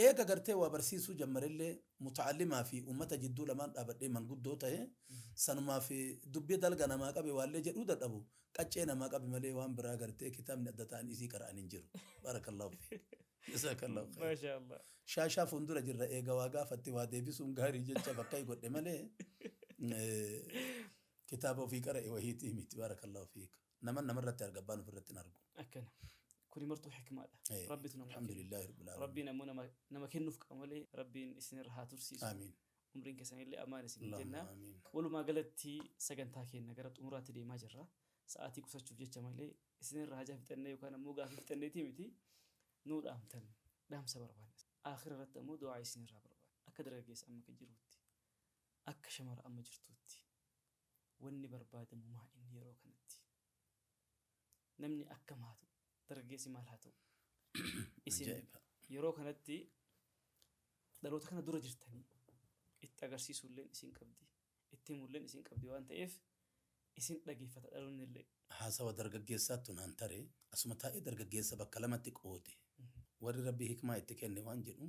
eega gartee waa barsiisuu jammarellee mutaallimaa fi ummata jidduu lamaan dhaabadhee manguddoo ta'e sanumaa fi dubbii dalga namaa qabe waallee jedhuu dadhabu qaccee namaa qabe malee waan biraa gartee kitaabni adda ta'an isii qara'an hin jiru barakallahu fi jazakallahu khair maashaallah shaashaa fuuldura jirra eega waa gaafatti waa deebisuun gaarii jecha bakka godhe malee kitaaba ofii qara'e wahiitii miti barakallahu fiik namarratti argabbaan ofirratti hin argu akkana kuni martuu hikmaadha rabbitu nama alhamdulillahi rabbil alamin rabbiin ammoo nama kennuuf qaba malee rabbiin isinirra haa tursiisu amiin umriin keessanillee amaan isin jenna Allahumma amiin walumaa galatti sagantaa keenya gara xumuraatti deemaa jirra sa'aatii qusachuuf jecha malee isinirra hajaa fixannee yookaan ammoo gaafii fixanneetii miti nuu dhaamtan dhaamsa barbaanna aakhira irratti ammoo du'aa isinirraa barbaanna akka dargaggeessa amma kan jirutti akka shamara amma jirtutti wanni barbaadamu maa inni yeroo kanatti namni akkam haa ta'u dargaggeessi maal haa ta'u isin yeroo kanatti dhaloota kana dura jirtanii itti agarsiisuulleen isin qabdi itti himulleen isin qabdi waan ta'eef isin dhageeffata dhaloonni illee haasawa dargaggeessaattu naan tare asuma taa'ee dargaggeessa bakka lamatti qoode warri rabbi hikmaa itti kenne waan jedhu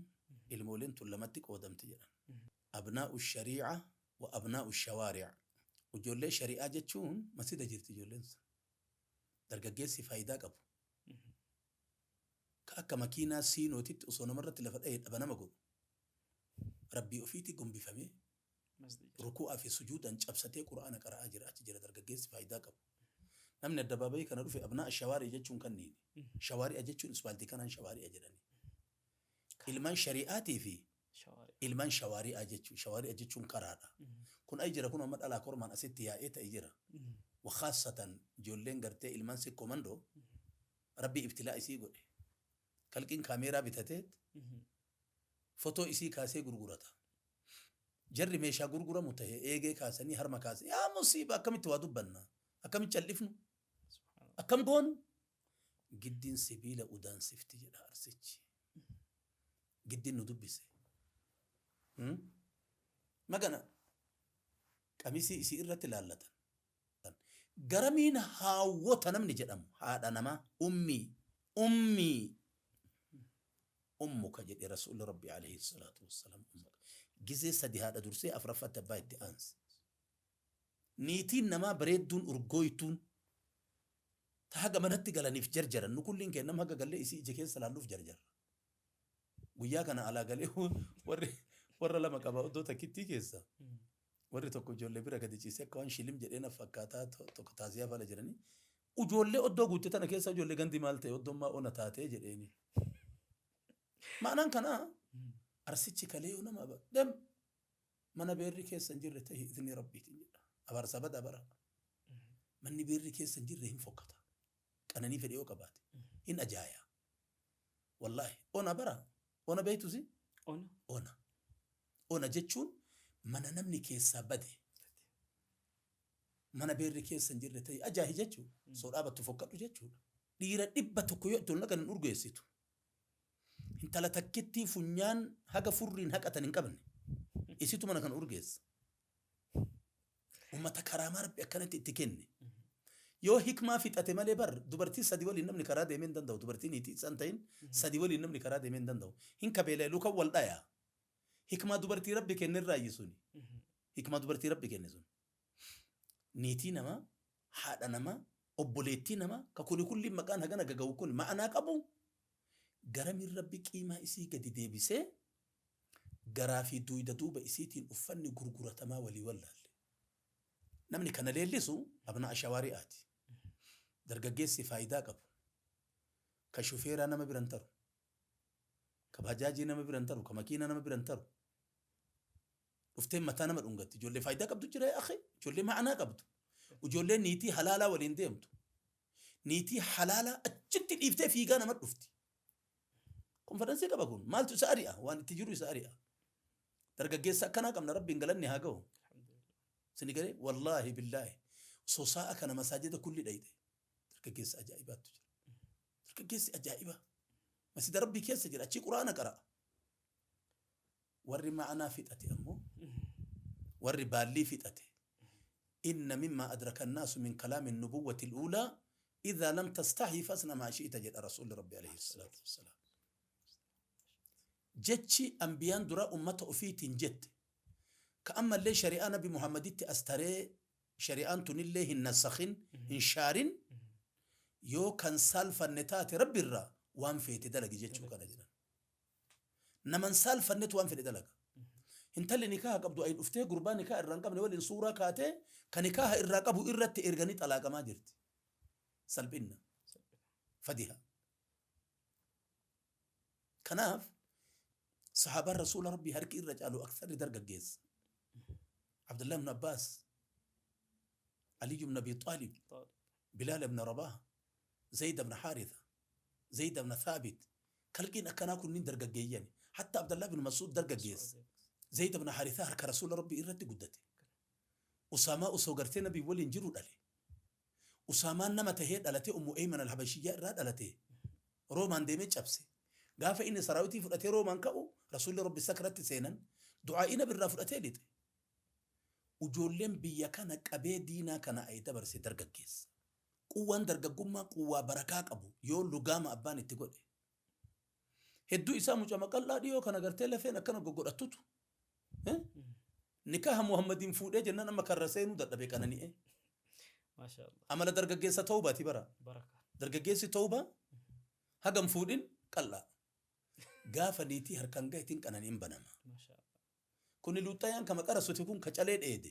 ilmooleen tun lamatti qoodamti jedhan abnaa'u shariica wa abnaa'u shawaari'a ijoollee shari'aa jechuun masjida jirti ijoolleen dargaggeessi faayidaa qabu ka akka makiinaa siinootitti osoo namarratti lafa dha'ee dhaba nama godhu rabbii ofiitti gombifamee ruku'aa fi sujuudaan cabsatee qura'aana qara'aa jira achi jira dargaggeessi faayidaa qabu namni addabaabayii kana dhufe abnaa shawaarii jechuun kanneen shawaari'a jechuun ispaaltii kanaan shawaari'a jedhani ilmaan shari'aatii fi ilmaan shawaari'a jechuun karaadha kun ay jira kun amma dhalaa kormaan asitti yaa'ee ta'e jira wakhaasatan ijoolleen gartee ilmaan sikkoo mandoo rabbii ibtilaa isii godhe kalqiin kaameeraa bitateet fotoo isii kaasee gurgurata jarri meeshaa gurguramu ta'e eegee kaasanii harma kaasee yaa musiiba akkamitti waa dubbanna akkamitti callifnu akkam goonu giddiin sibiila udaansifti jedha arsichi giddiin nu dubbise magana qamisii isii irratti laallatan garamiin haawwota namni jedhamu haadha namaa ummii ummuka jedhe rasuulli rabbi alayhi salaatu wassalaam gizee sadi haadha dursee afuraffatti abbaa itti aanse niitiin namaa bareedduun urgooytuun ta haga manatti galaniif jarjaran nu kulliin kennam haga gallee isii ija keessa laalluuf jarjarra guyyaa kana alaa galee warra lama qaba oddoo takkittii keessa warri tokko ijoollee bira gadi ciisee akka waan shilim jedhee na fakkaataa tokko taasiyaa fala jedhanii ijoollee oddoo guutte tana keessa ijoollee gandi maal ta'e oddoommaa ona taatee jedheeni maanaan kanaa arsichi kalee yoo nama badhem mana beerri keessa hin jirre ta'e idni rabbiitiin jedha abaarsa bada bara manni beerri keessa hin jirre hin fokkata qananii fedhe yoo qabaate hin ajaaya wallaahi ona bara ona beeytusi ona jechuun mana namni keessaa bade mana beerri keessa hin jirre ta'e ajaahi jechuu soo dhaabattu fokkadhu jechuudha dhiira 100 yoo itti kan hin urgeessitu intala takkitti funyaan haga furriin haqatan hin qabne isitu mana kan urgeessa ummata karaamaa rabbi akkanatti itti kenne yoo hikmaa fixate malee bar dubartii sadii waliin namni karaa deemee hin danda'u dubartiin hiitii isaan ta'in sadii waliin namni karaa deemee hin danda'u hin kabeelee luka wal dhayaa hikmaa dubartii rabbi kenne irraa iyyisuni hikmaa dubartii rabbi kenne sun نيتي نما حادا نما أبوليتي نما ككل كل مكان هجنا جاو كل ما أنا كابو جرام الرب كيما إسي قد ديبسه جرافي دويدا دوبا إسيتين أفني غرغرة تما ولي ولا نمني كان ليلسو أبناء شوارعات درجة فايدة كابو كشوفير أنا ما برنتر كبهجاجي أنا ما برنتر كماكين أنا ما برنتر uftee mataa nama dhungatti ijoollee faayidaa qabdu jira akhi ijoollee ma'anaa qabdu ijoollee niitii halaalaa waliin deemtu niitii halaalaa achitti dhiiftee fiigaa nama dhufti konferansii qaba kun maaltu isa ari'a waan itti jiru isa ari'a dargaggeessa akkanaa qabna rabbiin galanni haa ga'u sini garee wallaahi billaahi sosaa'a kana masaajida kulli dhayxe dargaggeessa ajaa'ibaatu jira dargaggeessi ajaa'iba masjida rabbii keessa jira achii quraana qara'a warri ma'anaa fixate ammoo warri baallii fixate inna mimma adraka annaasu min kalaami nubuwwati al-uulaa idhaa lam tastahi fasna maa shi'ta jedha rasuulli rabbi alayhi salaatu wassalaam jechi ambiyaan dura ummata ofiitiin jette ka ammallee shari'aa nabi muhammaditti astaree shari'aan tunillee hin nasakhin hin shaarin yoo kan saalfanne taate rabbirraa waan feete dalagi jechuu kana jedhan naman saalfannetu waan fedhe dalaga hintalli nikaaha qabdu ay dhuftee gurbaa nikaaha irraan qabne waliin suuraa kaatee ka nikaaha irraa qabu irratti erganii xalaaqamaa jirti salphinna fadiha kanaaf sahaabaan rasuula rabbii harki irra caalu aksarri dargaggeessa abdullah ibn abbaas ali ibn abi talib bilaal ibn rabah zayd ibn haritha zayd ibn thabit kalqiin akkanaa kunniin dargaggeeyyan حتى عبد الله بن مسعود درجة جيس زيد بن حارثة هرك رسول ربي إرتي قدته أسامة أسوغرتي نبي ولين جرود عليه أسامة نما تهيد على أم أيمن الحبشية راد على رومان ديمي تشابسي قاف إني سراوتي فرأتي رومان كأو رسول ربي سكرت سينا دعائنا بالرافرأتي لتي وجولين بيا كان كأبي دينا كان أيتبر سي درجة جيس قوان درجة قمة قوة بركاك أبو يول لقام أباني تقول hedduu isaa mucaa maqallaa dhiyoo kana gartee lafeen akkana goggodhattutu nikaaha muhammadiin fuudhee jennaan amma karra seenuu dadhabee qanani'e amala dargaggeessa tawbaati bara dargaggeessi tawbaa hagam fuudhin qallaa gaafa niitii harkaan gahetiin qananiin banama kuni luuxxayaan kama qarasuti kun kacalee dheede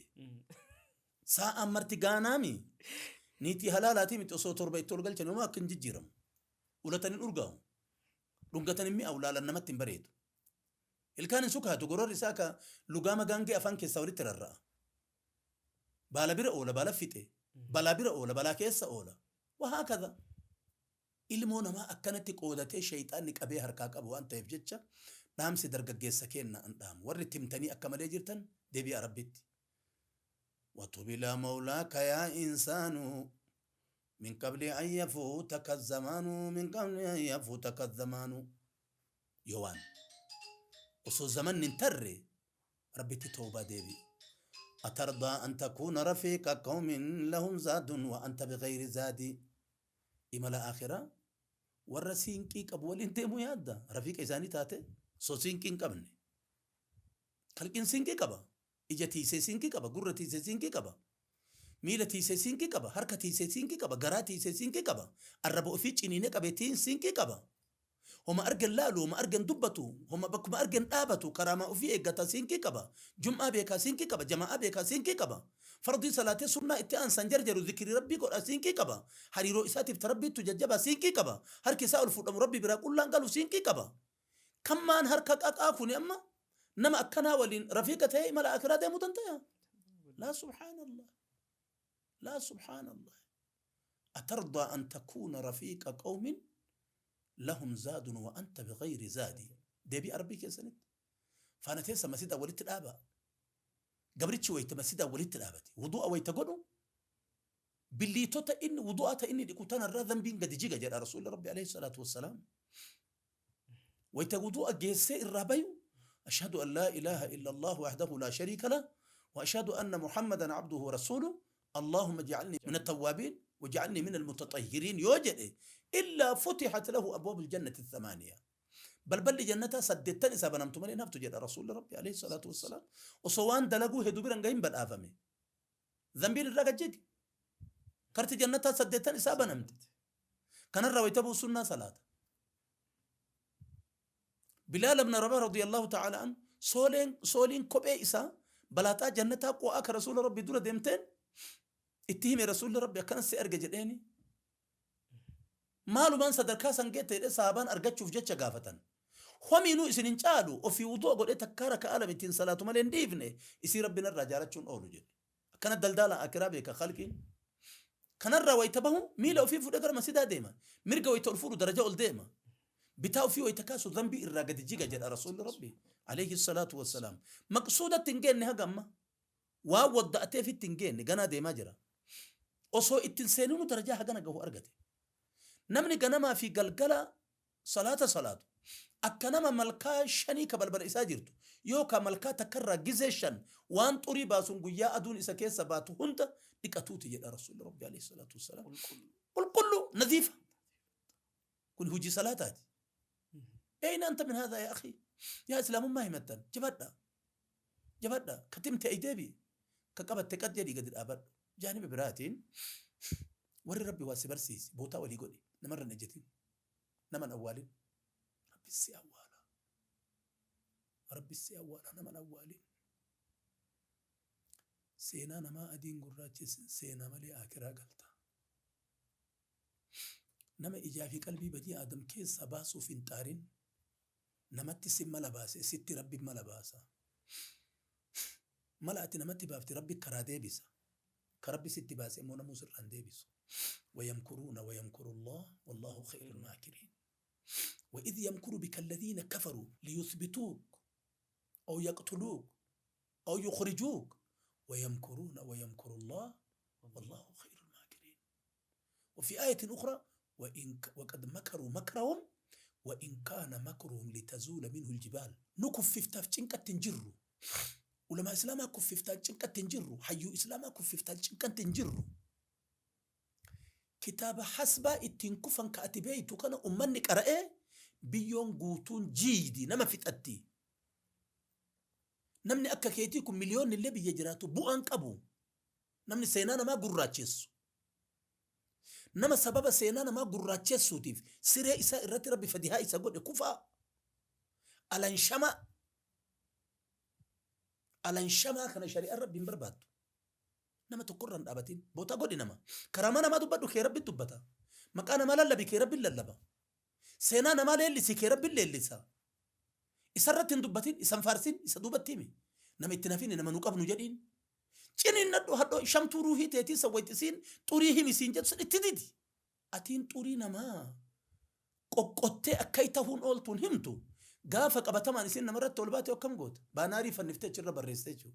saa'aan marti gaanaami niitii halaalaatii miti osoo torba itti ol galchan yooma akka hin jijjiiramu ulataniin urgaamu dhungatan immi awlaalan namatti hin bareedu ilkaan hin sukaatu gororri isaa ka lugaama gaangee afaan keessaa walitti rarra'a baala bira oola baala fixe balaa bira oola balaa keessa oola wahaa kada ilmoo namaa akkanatti qoodatee shayxaanni qabee harkaa qabu waan ta'eef jecha dhaamsi dargaggeessa kenna an dhaamu warri timtanii akka malee jirtan deebi'a rabbitti وتب إلى مولاك يا إنسان من قبل أن يفوتك الزمان من قبل أن يفوتك الزمان يوان وصو زمن ننتري ربي توبة ديبي أترضى أن تكون رفيق قوم لهم زاد وأنت بغير زاد إما الآخرة والرسين كيك أبوال انت ميادة رفيق إزاني تاتي سو سينكين قبني خلقين سينكي قبا إجا تيسي سينكي قبا قرة تيسي سينكي قبا ميلا تيسي سينكي قبا حركة تيسي سينكي قبا غرا تيسي سينكي قبا الربو في چنينة قبتين سينكي قبا هما أرجن لالو هما أرجن دبتو هما بكما أرجن آبتو كراما في إيقاتا سينكي قبا جمعة بيكا سينكي قبا جماعة بيكا سينكي قبا فرضي صلاة سنة اتعان سنجرجر ذكر ربي قول سينكي قبا حريرو إساتي فتربي تججبا سينكي قبا هركي ساول فوق ربي برا قلان قالوا سينكي قبا كمان هركك أكاكوني أما نما أكنا ولين رفيقة هي ملا أكراد متنتهى لا سبحان الله لا سبحان الله أترضى أن تكون رفيق قوم لهم زاد وأنت بغير زاد دبي أربيك يا سند فأنا تنسى مسيدة ولدت الآبا قبرتش ويت مسيدة ولدت الآبتي وضوء ويتقولوا باللي توتا إن وضوءata إني دكتنا الرذم بين قد جيجا جاء رسول ربي عليه الصلاة والسلام ويتوضوء جيسي الرابيو أشهد أن لا إله إلا الله وحده لا شريك له وأشهد أن محمدا عبده ورسوله اللهم اجعلني من التوابين واجعلني من المتطهرين يوجد إلا فتحت له أبواب الجنة الثمانية بل جنتها سدتني سبنمت من نفت جد رسول ربي عليه الصلاة والسلام وصوان دلقوا هدو برنجين بالآفمي ذنبي الرجج كرت جنة سدتن إسابة نمت كان الرويت أبو سنة صلاة بلال بن رباح رضي الله تعالى عنه سولين كوبي إسا بلاتا جنة قواك رسول ربي دولة ديمتين اتهمي رسول ربي كان سيرجع جديني مالو من صدر كاسن جت صابان أرجع شوف جت شقافتن خمينو إسنين قالوا وفي وضوء قل إتكارك ألم تين صلاة مالين ديفني يصير ربنا الرجالات شون أولو جد كانت دلدالة أكرابي كخالقين كان الروي تبعهم ميلا وفي فود أجر مسجد ديما مرجع ويتولفوا درجة أول ديما بتاو في ويتكاسو ذنبي الرجال جيجا جد رسول ربي عليه الصلاة والسلام مقصودة تنجين نها جمّا وودأتي في التنجين جنا ديما جرا أصو التنسينون درجة حاجة جو أرجتي نمني جنا ما في قلقلة صلاة أكنما ملكا شني كبل إساجرتو يوكا ملكا تكرر جزيشن وان طري باسون قيا أدون إسكي سباتو هنت دكتوتي جد رسول ربي عليه الصلاة والسلام قل كله نظيفة كل هجي صلاتات أين أنت من هذا يا أخي يا إسلام ما يمتن جبدا كتمت أيديبي كقبت تكدي قد الأبد جانب براتين ور ربي واسبرسيس بوتا ولي قولي نمر نجتين نمن أولين ربي السي أولا نمن أولين سينا نما أدين قراتي سينا ملي آكرا قلتا نما إجافي قلبي بدي آدم كيس سباسو فين نمتي سم ملباسي ستي ربي ملباسا ملأتي نمتي بافتي ربي كرادي بيسا كربي ستي باسي مونا موسر عندي بيسو ويمكرون ويمكر الله والله خير الماكرين وإذ يمكر بك الذين كفروا ليثبتوك أو يقتلوك أو يخرجوك ويمكرون ويمكر الله والله خير الماكرين وفي آية أخرى وقد مكروا مكرهم وإن كان مكرهم لتزول منه الجبال نكفف تفجنك تنجروا ولما إسلاما كفف تفجنك تنجروا حيو إسلاما كفف تفجنك تنجروا كتاب حسبة اتنكفن كاتبيتو كان أمنك أرأي بيون قوتون جيدي نما فتأتي نمني أكا كيتيكم مليون اللي بيجراتو بوان كابو نمني سينانا ما قراتشيسو نما سبب سينانا ما قراتشيسو تيف سيري إسا إراتي ربي فديها إسا قد كفا ألانشما كان شريع ربي مبربات نما تقرن أبتين بوتا قد نما كرامانا ما دبادو كي ربي دبتا مكانا ما للبي كي ربي للبا سينانا ما للسي كي ربي للسا إسرتين دبتين إسان فارسين إسا دوبتيمي نما اتنافين نما نقاب نجدين جنين ندو هدو شام تروهي تيتي سويتسين توريه مسين جدسن اتديدي أتين توري نما قوقوتي أكايتهون أولتون همتو قافك أبتمان إسين نمرت طولباتي وكم قوت باناري فنفتي جرى بريستيجو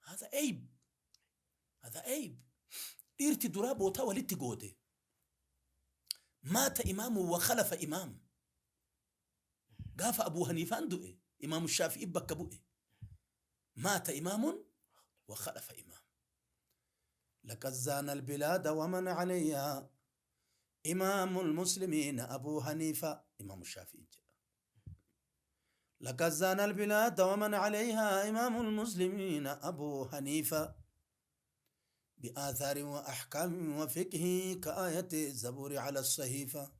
هذا عيب إرتي دراب وطا ولتي قوتي مات إمام وخلف إمام قاف أبو حنيفة عنده إمام الشافعي بكبوه مات إمام وخلف إمام لقد زان البلاد ومن عليها إمام المسلمين أبو حنيفة إمام الشافعي لقد زان البلاد ومن عليها إمام المسلمين أبو حنيفة بآثار وأحكام وفقه كآية الزبور على الصحيفة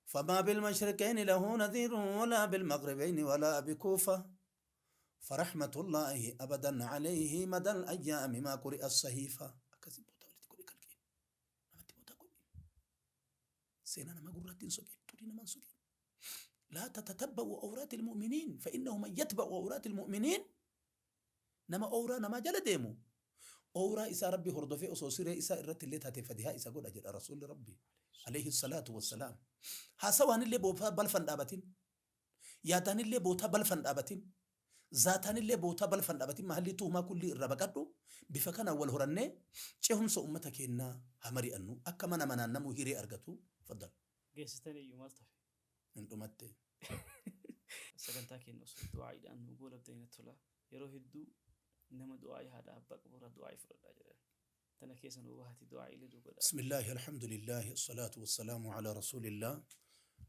فما بالمشرقين له نذير ولا بالمغربين ولا بكوفة فرحمة الله أبدا عليه مدى الأيام ما قرئ الصحيفة سينانا ما قرأتين سوكين ترين من سوكين لا تتتبعوا أورات المؤمنين فإنه من يتبع أورات المؤمنين نما أورا نما جل ديمو أورا إسا ربي هردفي أصوصيري إسا إرت اللي تتفديها إسا قول أجل رسول ربي عليه الصلاة والسلام هاسوان اللي بوتا بلفن دابتين ياتان اللي بوتا بلفن دابتين ذاتان اللي بوتا بلفن دابتين محلي توما كل الربقاتو بفكنا والهرنة چهم سو أمتك إنا همري أنو أكا منا نمو هيري أرغتو فضل جيستاني يومالتف انتو متى سجنتاكي نص دعاء لأن نقول بدين الطلا يروح الدو إنما دعاء هذا أبقى برا دعاء فرد أجره تنكيس نوبهة دعاء لدو بدأ بسم الله الحمد لله الصلاة والسلام على رسول الله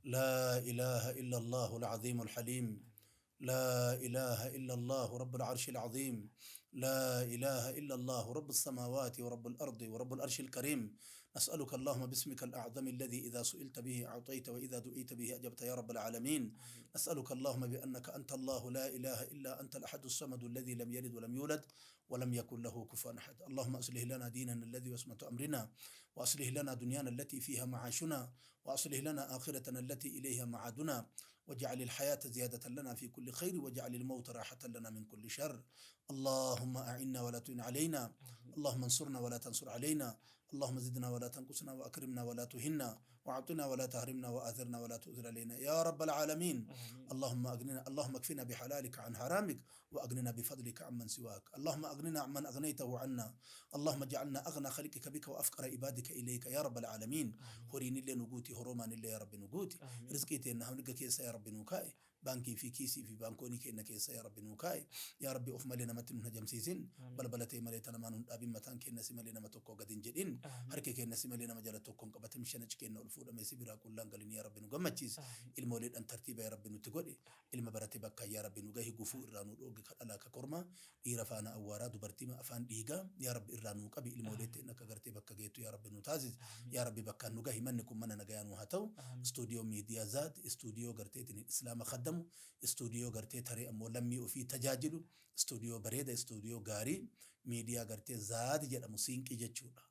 لا إله إلا الله العظيم الحليم لا إله إلا الله رب العرش العظيم. لا إله إلا الله رب السماوات ورب الأرض ورب العرش الكريم. نسألك اللهم باسمك الأعظم الذي إذا سئلت به أعطيت وإذا دعيت به أجبت يا رب العالمين. نسألك اللهم بأنك أنت الله لا إله إلا أنت الأحد الصمد الذي لم يلد ولم يولد ولم يكن له كفوا أحد. اللهم أصلح لنا ديننا الذي وسمة أمرنا، وأصلح لنا دنيانا التي فيها معاشنا، وأصلح لنا آخرتنا التي إليها معادنا، واجعل الحياة زيادة لنا في كل خير، واجعل الموت راحة لنا من كل شر. اللهم أعنا ولا تعن علينا، اللهم انصرنا ولا تنصر علينا، اللهم زدنا ولا تنقصنا، وأكرمنا ولا تهنا، وأعطنا ولا تحرمنا، وآثرنا ولا تؤثر علينا يا رب العالمين. اللهم أغننا، اللهم اكفنا بحلالك عن حرامك، وأغننا بفضلك عمن سواك. اللهم أغننا عمن أغنيته عنا، اللهم اجعلنا أغنى خلقك بك وأفقر عبادك إليك يا رب العالمين. هوريني اللي نقوتي هرومان اللي يا رب نقوتي، رزقي تينا هنقا كيسا يا رب نوكاي، بانكي في كيسي في بانكوني كينا كيسا يا رب نوكاي يا ربي. أف مالنا متن هجم سيسين بلبلتي مالتنا ما أبي متان كينا سمالنا متوكو قدين جدين هركي كينا سمالنا مجال توكم قبتم شنج كينا الفود ما يسيبرا كلان قالين يا رب نقمتشيس. المولد أن ترتيب يا رب نتقولي، المبرتي بكا يا رب نقاهي قفور رانو روغي كالا ككورما إيرفانا أوارا دبرتي ما أفان ديغا يا رب إرانو قبي المولد إنك قرتي بكا جيتو يا رب نتازيز يا رب بكا نقاهي منكم من نقايان وهاتو. استوديو ميديا زاد، استوديو قرتي الإسلام خدمو، استوديو قرتي تري أمو لمي وفي تجاجلو، استوديو بريدة، استوديو غاري، ميديا قرتي زاد جدا مسينكي جتشولا.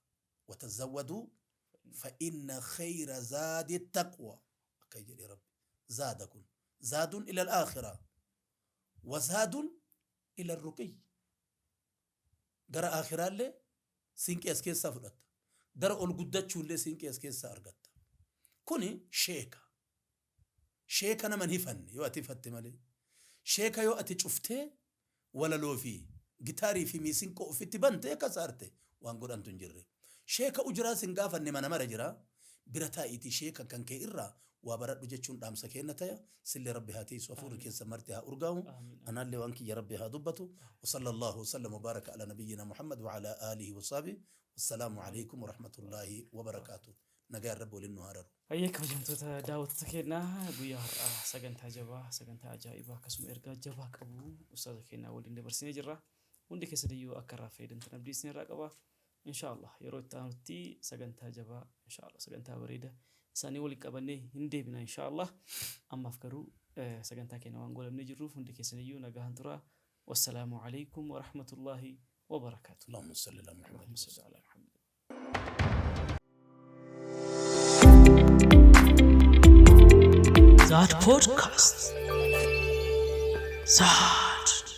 وتزودوا فإن خير زاد التقوى. أكيد يا رب زادكم زاد إلى الآخرة وزاد إلى الرقي. قرأ آخرة اللي سينكي أسكيسا فرط، قرأ القدتشو اللي سينكي أسكيسا أرغت. كوني شيكا شيكا نمن هفن يو أتي فتمالي شيكا يو أتي شفته ولا لو في جيتاري في ميسينكو في تبانتي كسارتي وانقول أنتون جري شيكا أجرا سنقافا نمانا مرجرا برتا إيتي شيكا كان كي إرا وبرد بجتشون دام سكينة تايا سلي ربي هاتي سوفور كي سمرتها أرقاهم. أنا اللي وانكي يا ربي هادبتو. وصلى الله وسلم وبارك على نبينا محمد وعلى آله وصحبه. والسلام عليكم ورحمة الله وبركاته. نجار رب وللنهار. أيك وجمتوا داوت تكينا بيار سجنتها جبا سجنتها عجائبة كسم إرجع جبا كبو أستاذ كينا ولين برسني جرا وندي كسديو أكرر في دنتنا بديسني راقبا إن شاء الله يروي تانتي سجنتها جبا إن شاء الله سجنتها بريدة ساني ولك أبني هندي بنا إن شاء الله. أما فكروا سجنتها كينا وانقول بنجروف وندي كسديو نجاهن ترى. والسلام عليكم ورحمة الله وبركاته. اللهم صل على محمد. اللهم صل على محمد. Zart Podcast. Zart.